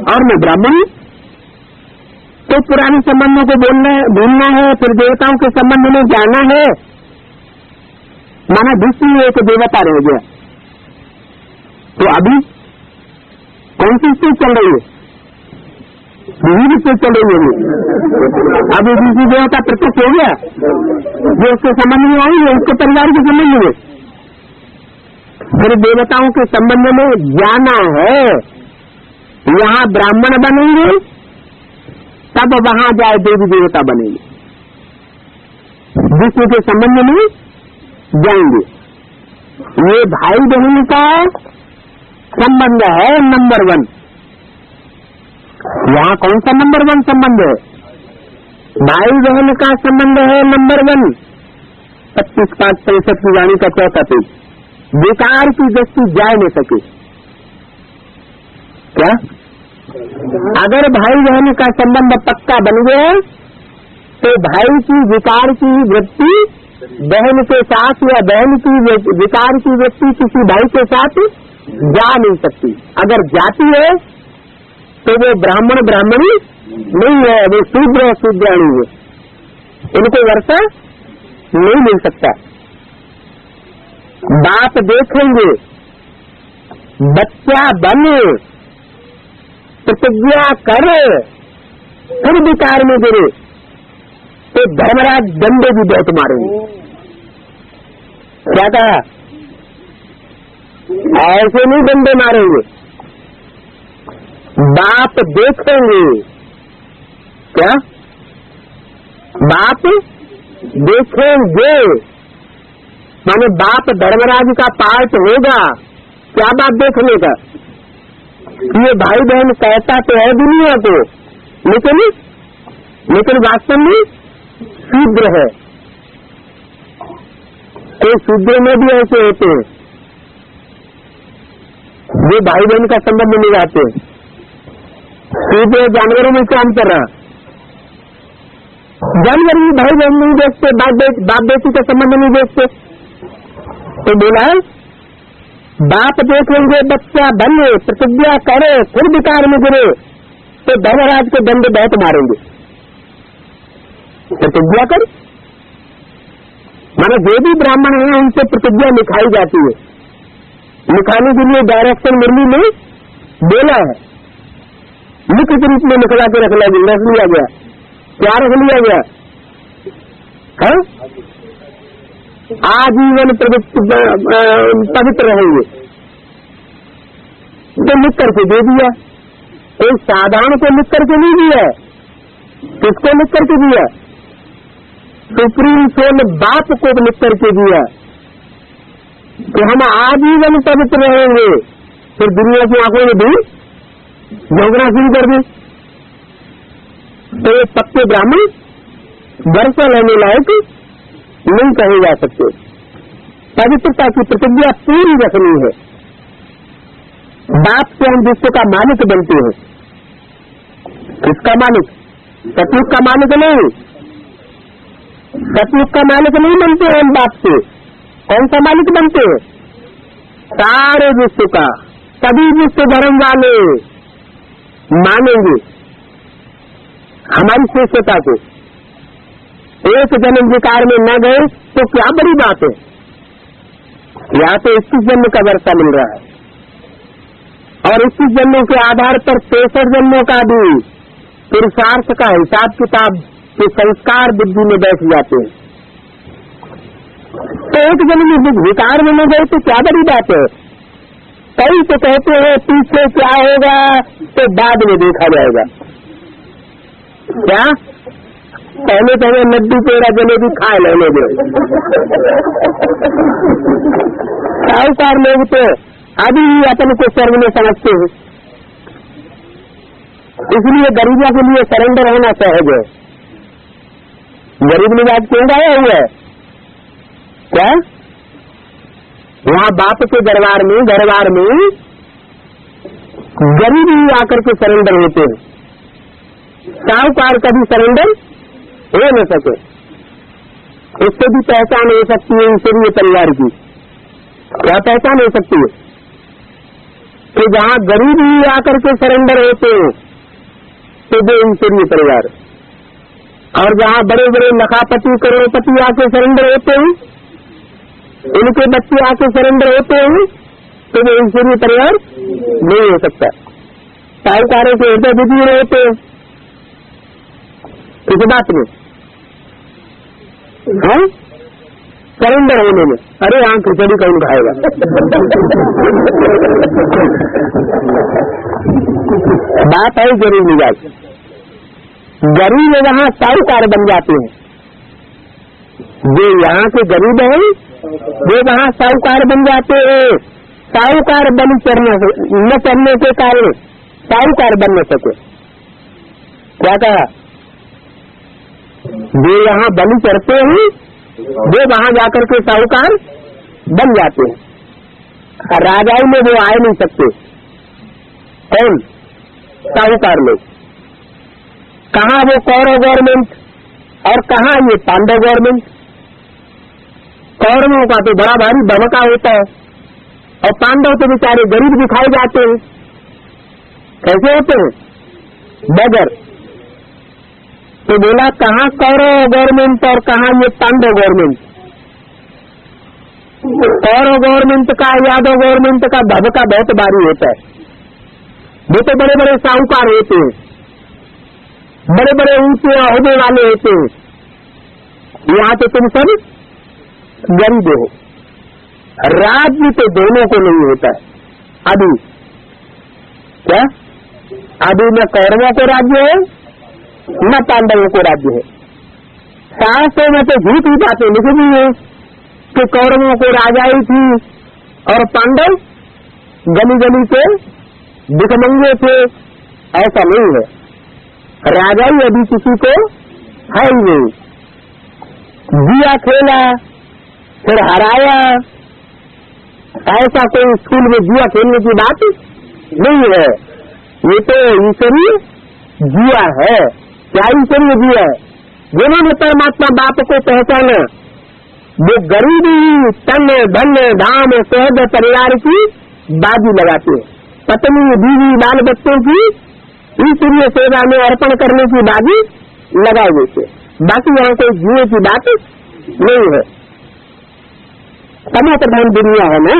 [SPEAKER 1] और मैं ब्राह्मण हूँ, तो पुराने संबंधों को भूलना है, फिर देवताओं के संबंध में जाना है। माना विष्णु एक देवता रह गया, तो अभी कौन सी स्थिति चल रही है? से चल रही है। अब विष्णु देवता प्रत्यक्ष हो गया, जो उसके संबंध में आएंगे उसके परिवार के संबंध में, फिर देवताओं के संबंध में जाना है। यहाँ ब्राह्मण बनेंगे तब वहां जाए देवी देवता बनेंगे, विष्णु के संबंध में जाएंगे। ये भाई बहन का संबंध है नंबर 1। यहाँ कौन सा नंबर 1 संबंध है? भाई बहन का संबंध है नंबर 1। 25/5 की वाणी का चौथा पेज। बेकार की दृष्टि जा न सके। क्या? अगर भाई बहन का संबंध पक्का बन गया तो भाई की विकार की वृत्ति बहन के साथ या बहन की विकार की वृत्ति किसी भाई के साथ जा नहीं सकती। अगर जाती है तो वो ब्राह्मण ब्राह्मणी नहीं है, वो शूद्र शूद्राणी है, इनको वर्षा नहीं मिल सकता। बाप देखेंगे बच्चा बने, प्रतिज्ञा करे, फिर विकार में गिरे तो धर्मराज डंडे भी बहुत मारेंगे। क्या कहा? ऐसे नहीं डंडे मारेंगे, बाप देखेंगे। क्या? बाप देखेंगे माने बाप धर्मराज का पार्ट होगा। क्या बात देखने का? ये भाई बहन कहता तो है दुनिया को, लेकिन वास्तव में शूद्र है। तो शूद्र में भी ऐसे होते हैं जो भाई बहन का संबंध नहीं रखते। शूद्र जानवरों में क्या अंतर रहा? जानवर भी भाई बहन नहीं देखते, बाप बेटी का संबंध नहीं देखते। तो बोला बाप देखेंगे बच्चा बने, प्रतिज्ञा करे, फिर विकार में गिरे तो धर्मराज के दंड बहुत मारेंगे। प्रतिज्ञा कर माने जो भी ब्राह्मण है उनसे प्रतिज्ञा लिखाई जाती है। लिखाने के लिए डायरेक्शन मुरली में बोला है, लिखित रूप में लिखवा के रख लिया गया। क्या रख लिया गया है? आजीवन पवित्र रहेंगे तो लिख करके दे दिया। कोई साधारण को लिख करके नहीं दिया, किसको लिख करके दिया? सुप्रीम सोल बाप को लिख करके दिया कि हम आजीवन पवित्र रहेंगे। फिर दुनिया की आंखों में भी झोंकना शुरू कर दी तो ये पक्के ब्राह्मण वर्षा लेने लायक नहीं कहे जा सकते। पवित्रता की प्रतिज्ञा पूरी रखनी है। बाप से हम विश्व का मालिक बनते हैं। किसका मालिक? सतयुग का मालिक नहीं। सतयुग का मालिक नहीं बनते हैं हम बाप से। कौन सा मालिक बनते हैं? सारे विश्व का। सभी विश्व धर्म वाले मानेंगे हमारी श्रेष्ठता को। एक जन्म विकार में न गए तो क्या बड़ी बात है। यहाँ तो 21 जन्म का वर्षा मिल रहा है और 21 जन्मों के आधार पर 63 जन्मों का भी पुरुषार्थ का हिसाब किताब के संस्कार बुद्धि में बैठ जाते हैं। तो एक जन्म विकार में न गए तो क्या बड़ी बात है। कई तो कहते हैं पीछे क्या होगा तो बाद में देखा जाएगा। क्या? पहले तो हमें लड्डू पेड़ा जलेबी खाए लेने दो। साहूकार लोग तो अभी अपन को स्वर्ग में समझते हैं, इसलिए गरीबों के लिए सरेंडर होना सहज है। गरीब निवाज क्यों गाया हुआ है? क्या? वहाँ बाप के दरबार में गरीब ही आकर के सरेंडर होते हैं। साहूकार कभी सरेंडर हो न सके। इससे भी पहचान हो सकती है ईश्वरीय परिवार की। क्या पहचान हो सकती है? कि जहाँ गरीब ही आकर के सरेंडर होते हैं तो वो ईश्वरीय परिवार, और जहाँ बड़े बड़े लखापति करोड़पति आके सरेंडर होते हैं, उनके बच्चे आके सरेंडर होते हैं तो वो ईश्वरीय परिवार नहीं हो सकता। साहूकारों के हृदय विधि होते हैं किस बात में? सरेंडर होने में। अरे हाँ, खिचड़ी कौन खाएगा? बात है गरीब निवाज। गरीब वहाँ साहूकार बन जाते हैं। जो यहाँ के गरीब हैं वो वहाँ साहूकार बन जाते हैं। साहूकार बन न चलने के कारण साहूकार बन न सके। क्या कहा? जो यहाँ बलि चढ़ते हैं वो वहाँ जाकर के साहूकार बन जाते हैं। राजाओं में वो आए नहीं सकते। कौन? साहूकार लोग। कहाँ वो कौरव गवर्नमेंट और कहाँ ये पांडव गवर्नमेंट। कौरवों का तो बड़ा भारी धमका होता है और पांडव तो बेचारे गरीब दिखाए जाते हैं। कैसे होते हैं? बगर। तो बोला कहाँ कौरव गवर्नमेंट और कहाँ ये पांडव गवर्नमेंट। कौरव गवर्नमेंट का यादव गवर्नमेंट का धमका बहुत भारी होता है। वो तो बड़े बड़े साहूकार होते हैं, बड़े बड़े ऊंचे ओहदे वाले होते हैं। यहाँ तो तुम सब गरीब हो। राज्य तो दोनों को नहीं होता है। अभी क्या? अभी न कौरवों को राज्य है न पांडवों को राज्य है। शास्त्रों में तो झूठी बातें लिखी हुई है कि कौरवों को राजाई थी और पांडव गली गली के भिखमंगे थे। ऐसा नहीं है। राजाई अभी किसी को है ही नहीं। जिया खेला फिर हराया, ऐसा कोई स्कूल में जुआ खेलने की बात नहीं है। ये तो ईश्वरीय जुआ है। क्या ईश्वरीय जुआ है? जिन्होंने परमात्मा बाप को पहचाना वो गरीबी तन धन धाम सहज परिवार की बाजी लगाते हैं। पत्नी बीवी बाल बच्चों की ईश्वरीय सेवा में अर्पण करने की बाजी लगा देते। बाकी यहाँ कोई जुए की बात नहीं है। समय प्रधान दुनिया है ना,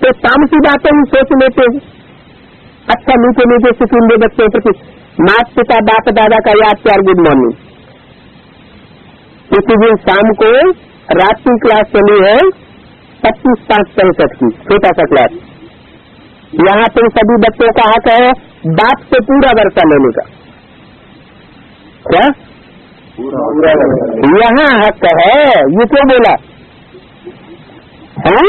[SPEAKER 1] तो तामसी बातें ही सोच लेते हैं। अच्छा मीठे मीठे सिकंदे बच्चों प्रति माता पिता बाप दादा का याद प्यार गुड मॉर्निंग। इसी दिन शाम को रात की क्लास चली है 25/5/65 की, छोटा सा क्लास। यहाँ पे सभी बच्चों का हक है बाप से पूरा वर्षा लेने का। क्या यहाँ हक है? ये क्यों बोला है?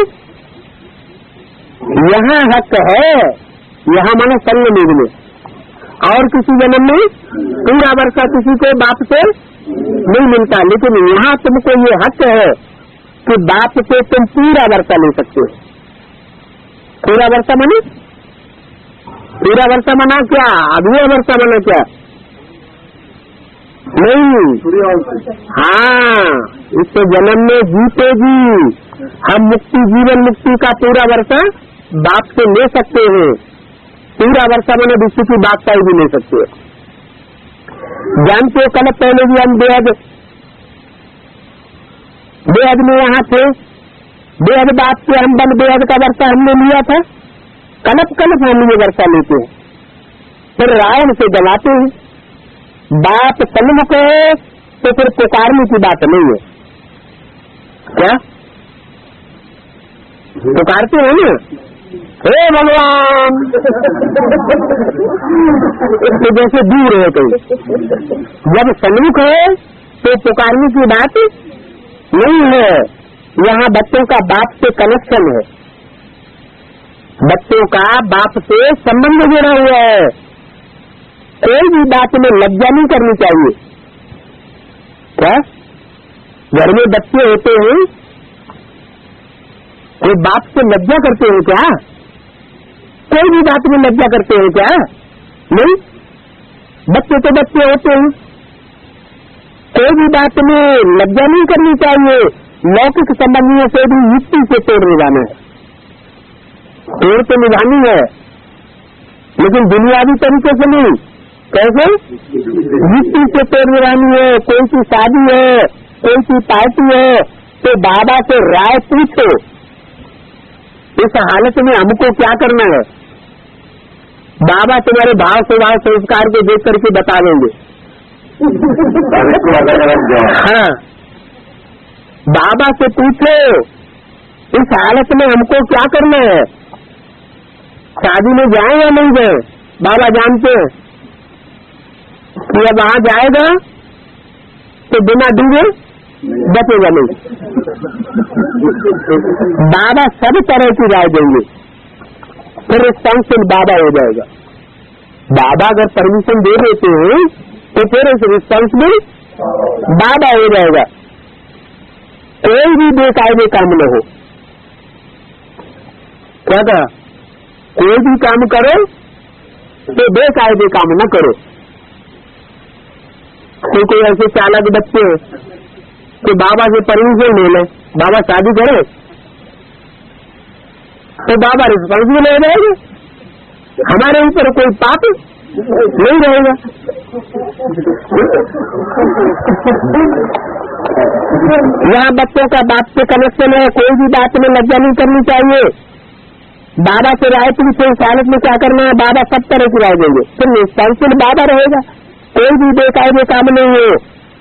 [SPEAKER 1] यहाँ हक है। यहाँ मानो संग लीग में और किसी जन्म में पूरा वर्षा किसी को बाप से नहीं मिलता, लेकिन यहाँ तुमको ये हक है कि बाप से तुम पूरा वर्षा ले सकते हो। पूरा वर्षा माने? पूरा वर्षा मना क्या? अधूरा वर्षा मना क्या? नहीं। हाँ, इस जन्म में जीतेगी। हम मुक्ति जीवन मुक्ति का पूरा वर्षा बाप से ले सकते हैं। पूरा वर्षा मैंने विश्व की बादशाही भी ले सकते हैं। जानते हो कल पहले भी हम बेहद में यहाँ थे। बेहद बाप से हम बन बेहद का वर्षा हमने लिया था। कलप हम ये वर्षा लेते हैं, फिर रावण से जलाते हैं। बाप सन्मुख है तो फिर पुकारने की बात नहीं है। क्या पुकारते हैं ना, हे भगवान, तो जैसे दूर है कहीं। जब सन्मुख है तो पुकारने की बात नहीं है। यहाँ बच्चों का बाप से कनेक्शन है, बच्चों का बाप से संबंध जुड़ा हुआ है। कोई भी बात में लज्जा नहीं करनी चाहिए। क्या घर में बच्चे होते हैं, कोई बाप से लज्जा करते हैं क्या? कोई भी बात में लज्जा करते हैं क्या? नहीं। बच्चे तो बच्चे होते हैं, कोई भी बात में लज्जा नहीं करनी चाहिए। लौकिक संबंधियों से भी युक्ति से तोड़ निभाना है। तोड़ तो निभानी है, लेकिन दुनियावी तरीके से नहीं। कैसे? युक्ति से तोड़ निभानी है। कोई सी शादी है, कोई सी पार्टी है, तो बाबा से राय पूछो, इस हालत में हमको क्या करना है। बाबा तुम्हारे भाव स्वभाव संस्कार को देख करके बता देंगे। हाँ, बाबा से पूछो इस हालत में हमको क्या करना है। शादी में जाए या नहीं जाए, बाबा जानते हैं कि अब वहां जाएगा तो बिना डूबे बचेगा नहीं। बाबा सब तरह की राय देंगे, फिर रिस्पॉन्सिबल बाबा हो जाएगा। बाबा अगर परमिशन दे देते हैं तो फिर रिस्पॉन्सिबल बाबा हो जाएगा। कोई भी बेकायदे काम न हो। क्या कहा? कोई भी काम करो तो बेकायदे काम न करो। कोई ऐसे चालाक बच्चे कि बाबा से परमिशन ले ले, बाबा शादी करे तो बाबा रिस्पॉन्सिबल हो जाएगा, हमारे ऊपर कोई पाप नहीं रहेगा। यहाँ बच्चों का बाप से कनेक्शन है, कोई भी बात में लज्जा नहीं करनी चाहिए। बाबा से राय पूछे इस हालत में क्या करना है, बाबा सब तरह की राय देंगे, फिर रिस्पॉन्सिबल बाबा रहेगा। कोई भी बेकायदे काम नहीं हो,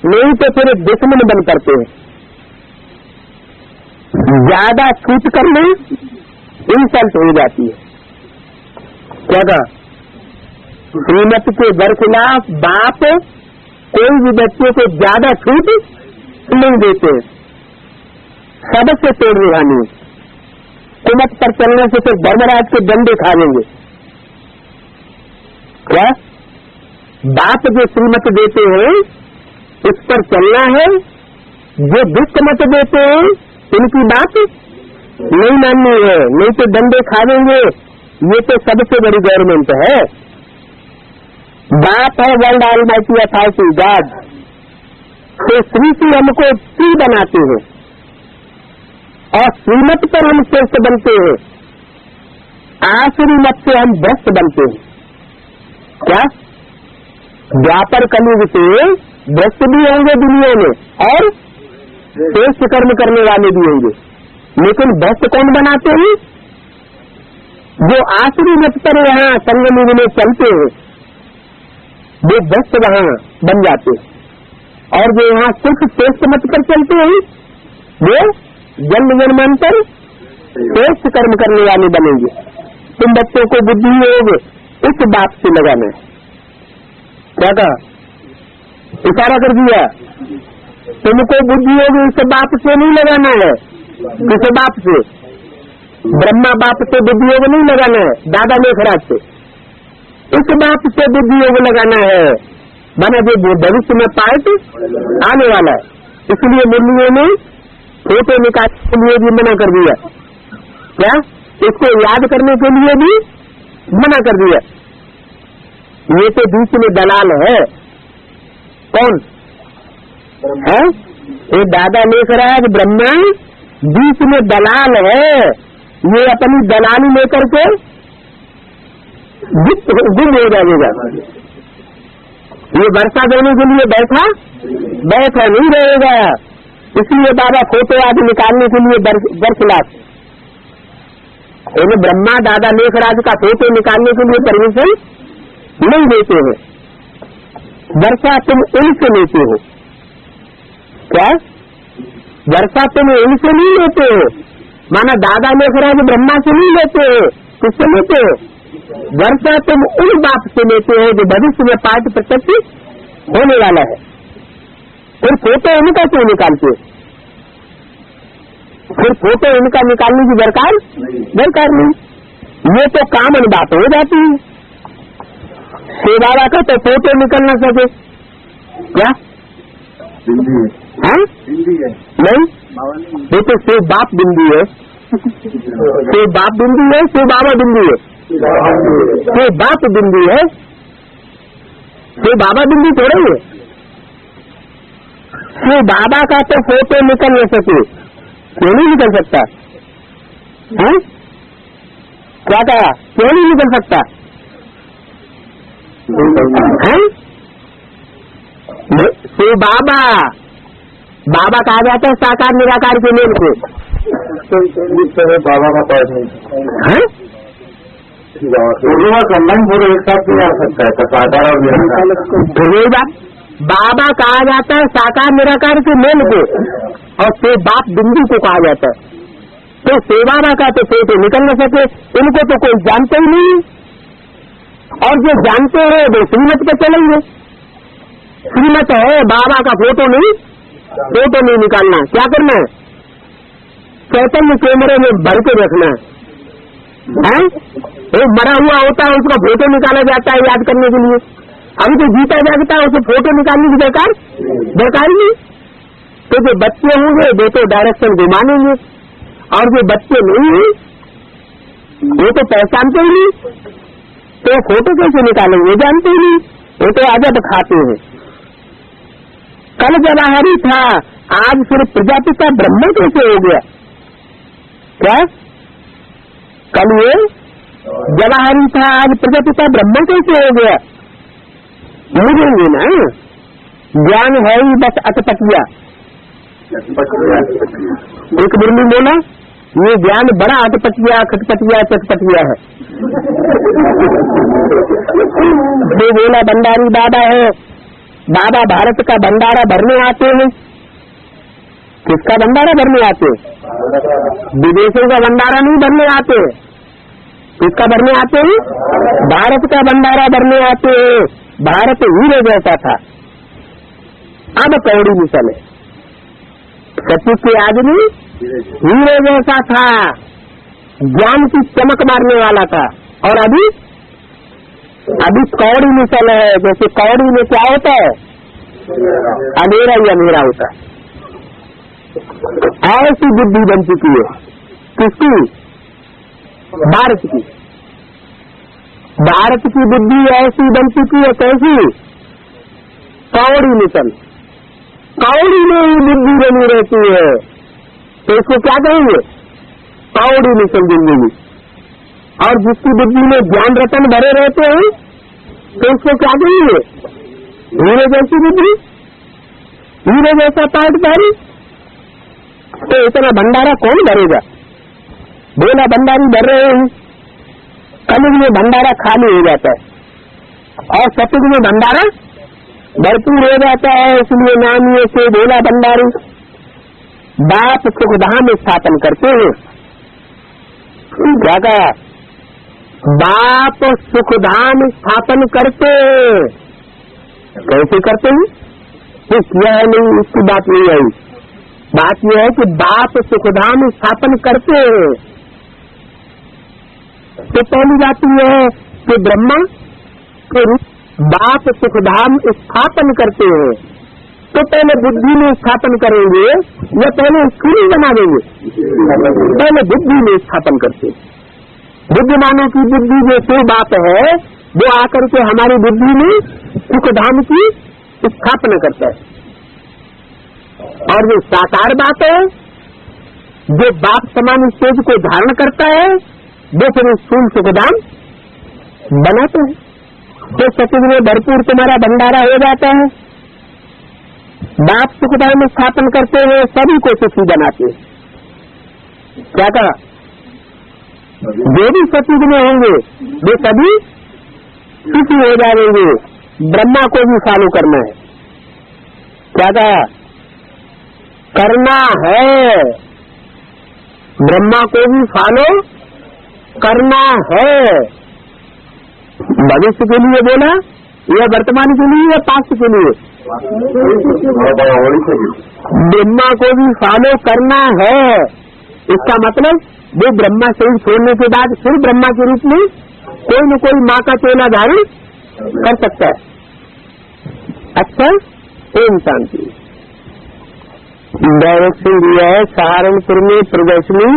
[SPEAKER 1] नहीं तो फिर दुश्मन बन करते हैं। ज्यादा छूट करने इंसल्ट हो जाती है। क्या कहा, श्रीमत के बरखिलाफ बाप कोई भी बच्चे को ज्यादा छूट नहीं देते, सबसे तोड़ निभानी। कुमत पर चलने से फिर धर्मराज के डंडे खा लेंगे। क्या बाप जो श्रीमत देते हैं उस पर चलना है, जो दुष्ट मत देते हैं उनकी बात नहीं माननी है, नहीं तो डंडे खा लेंगे। ये तो सबसे बड़ी गवर्नमेंट है। बाप है वर्ल्ड ऑलमाइटी अथॉरिटी गॉड, तो श्री से हमको श्री बनाते हैं और श्रीमत पर हम श्रेष्ठ बनते हैं, आसुरी मत से हम भ्रष्ट बनते हैं। क्या व्यापार कलयुग से भ्रष्ट भी होंगे दुनिया में और श्रेष्ठ कर्म करने वाले भी होंगे, लेकिन भ्रष्ट कौन बनाते हैं, जो आसुरी मत पर यहाँ संगम युग में चलते हैं वो भ्रष्ट वहां बन जाते हैं, और जो यहाँ सिर्फ श्रेष्ठ मत पर चलते हैं वो जन्म जन्मांतर श्रेष्ठ कर्म करने वाले बनेंगे। तुम बच्चों को बुद्धि योग उस बात से लगाना है। क्या कहा, इशारा कर दिया, तुमको बुद्धि योग इस बाप से नहीं लगाना है। किस बाप से, ब्रह्मा बाप से बुद्धि योग नहीं लगाना है, दादा लेखराज से, उस बाप से बुद्धि योग लगाना है, माना जो भविष्य में पार्ट आने वाला है। इसलिए मुरलियों ने फोटो निकालने के लिए भी मना कर दिया। क्या, इसको याद करने के लिए भी मना कर दिया। ये तो बीच में दलाल है। कौन है, ये दादा लेखराज ब्रह्मा बीच में दलाल है। ये अपनी दलाली लेकर के गुम हो जाएगा। ये वर्षा देने के लिए बैठा नहीं रहेगा। इसलिए बाबा फोटो आदि निकालने के लिए बरखिलाफ, इन्हें ब्रह्मा दादा लेखराज का फोटो निकालने के लिए परमिशन नहीं देते हैं। वर्षा तुम उनसे लेते हो। क्या, वर्षा तुम उनसे नहीं लेते हो, माना दादा लेखराज ब्रह्मा से नहीं लेते हो, किससे लेते हो, वर्षा तुम उन बाप से लेते हो जो भविष्य में पाठ प्रत्यक्ष होने वाला है। फिर फोटो इनका क्यों निकालते हो, फिर फोटो इनका निकालने की दरकार नहीं। ये तो कामन बात हो जाती है। शिव बाबा का तो फोटो निकल न सके। क्या है, नहीं, वो तो शिव बाप बिंदी है, शिव बाप बिंदी है, शिव बाबा बिंदी है, शिव बाप बिंदी है, शिव बाबा बिंदी थोड़ा ही है। शिव बाबा का तो फोटो निकल न सके, क्यों नहीं निकल सकता है? क्या कहा, क्यों नहीं निकल सकता है? शिव बाबा बाबा कहा जाता है साकार निराकार के मेल को।
[SPEAKER 2] बाबा का पाठ है, दोनों का संबंध पूरे एक साथ नहीं आ सकता है, साकार और निराकार।
[SPEAKER 1] बाबा कहा जाता है साकार निराकार के मेल को, और शिव बाप बिंदु को कहा जाता है। तो शिव बाबा का तो फोटो निकल न सके, इनको तो कोई जानते ही नहीं, और जो जानते हैं वो श्रीमत पे चलेंगे। श्रीमत है बाबा का फोटो नहीं निकालना। क्या करना है, चैतन्य कैमरे में भर के रखना है। वो मरा हुआ होता है उसका फोटो निकाला जाता है याद करने के लिए। अभी तो जीता जागता है, उसे फोटो निकालने की दरकार ही नहीं। तो जो बच्चे होंगे वो तो डायरेक्शन घुमानेंगे, और जो बच्चे नहीं है वो तो पहचानते ही नहीं, तो फोटो कैसे निकालेंगे, जानते ही नहीं। वो तो आजब खाते हैं। कल जवाहरी था, आज फिर प्रजापिता ब्रह्म कैसे हो गया? क्या? कल ये जवाहरी था, आज प्रजापिता ब्रह्म कैसे हो गया? मुझेंगे ना, ज्ञान है ही बस अटपटिया। एक मुरली बोला, ये ज्ञान बड़ा अटपटिया खटपटिया चटपटिया है। जो बोला भंडारी बाबा है, बाबा भारत का भंडारा भरने आते हैं। किसका भंडारा भरने आते? विदेशों का भंडारा नहीं भरने आते। किसका भरने आते हैं? भारत का भंडारा भरने आते हैं। भारत हीरे जैसा था, अब कौड़ी मिसल है। सत्य के आदमी हीरे जैसा था, ज्ञान की चमक मारने वाला था, और अभी कौड़ी मिसल है। जैसे कौड़ी में क्या होता है? अंधेरा ही अंधेरा होता है। ऐसी बुद्धि बन चुकी है। किसकी? भारत की। भारत की बुद्धि ऐसी बन चुकी है। कैसी? कौड़ी मिसल। कौड़ी में ही बुद्धि बनी रहती है, तो इसको क्या कहेंगे? कौड़ी मिसल जिंदगी। और जिसकी बुद्धि में ज्ञान रतन भरे रहते हैं, तो उसको क्या कहेंगे? हीरे जैसी बुद्धि, हीरे जैसा पाठ भारी। तो इतना भंडारा कौन भरेगा? बोला भंडारी भर रहे हैं, कलयुग में भंडारा खाली हो जाता है और सतयुग में भंडारा भरपूर हो जाता है। इसलिए नामियों से बोला भंडारी बाप सुखधाम स्थापन करते हैं। क्या कहा? बाप सुखधाम स्थापन करते। कैसे करते हैं? कुछ किया है नहीं, उसकी बात नहीं आई। बात यह है कि बाप सुखधाम स्थापन करते हैं। तो पहली बात यह है कि ब्रह्मा के रूप बाप सुखधाम स्थापन करते हैं। तो पहले बुद्धि में स्थापन करेंगे या पहले स्कूल बना देंगे? पहले बुद्धि में स्थापन करते हैं। बुद्धिमानों की बुद्धि जो शिव बाप है, वो आकर के हमारी बुद्धि में सुखधाम की स्थापना करता है। और जो साकार बाप है, जो बाप समान स्टेज को धारण करता है, वो फिर स्थूल सुखधाम बनाते हैं। तो सतयुग में भरपूर तुम्हारा भंडारा हो जाता है। बाप सुखधाम स्थापन करते हैं, सभी को सुखी बनाते हैं। क्या कहा? जो भी सतयुग में होंगे वे सभी सुखी हो जाएंगे। ब्रह्मा को भी फॉलो करना है। क्या कहा? करना है। ब्रह्मा को भी फॉलो करना है। भविष्य के लिए बोला या वर्तमान के लिए या पास्ट के लिए? ब्रह्मा को भी फॉलो करना है। इसका मतलब वो ब्रह्मा शरीर छोड़ने के बाद फिर ब्रह्मा के रूप में कोई न कोई माँ का चेला धारण कर सकता है। अच्छा, ओम शांति। डायरेक्शन दिया है सहारनपुर में प्रदर्शनी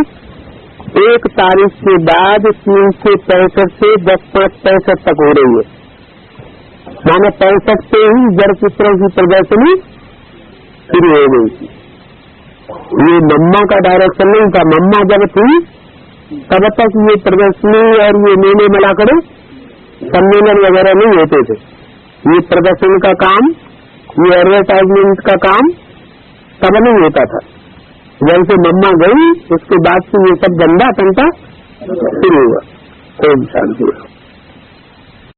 [SPEAKER 1] 1 तारीख के बाद 365 से 10/5/65 तक हो रही है। माने 65 से ही जड़ चित्रों की प्रदर्शनी शुरू हो गई थी। ये मम्मा का डायरेक्शन नहीं था। मम्मा जब थी तब तक ये प्रदर्शनी और ये मेले मिलाकर सम्मेलन वगैरह नहीं होते थे। ये प्रदर्शन का काम, ये एडवर्टाइजमेंट का काम तब नहीं होता था। जब से मम्मा गई उसके बाद से ये सब गंदा तंता शुरू हुआ। ओम शांति।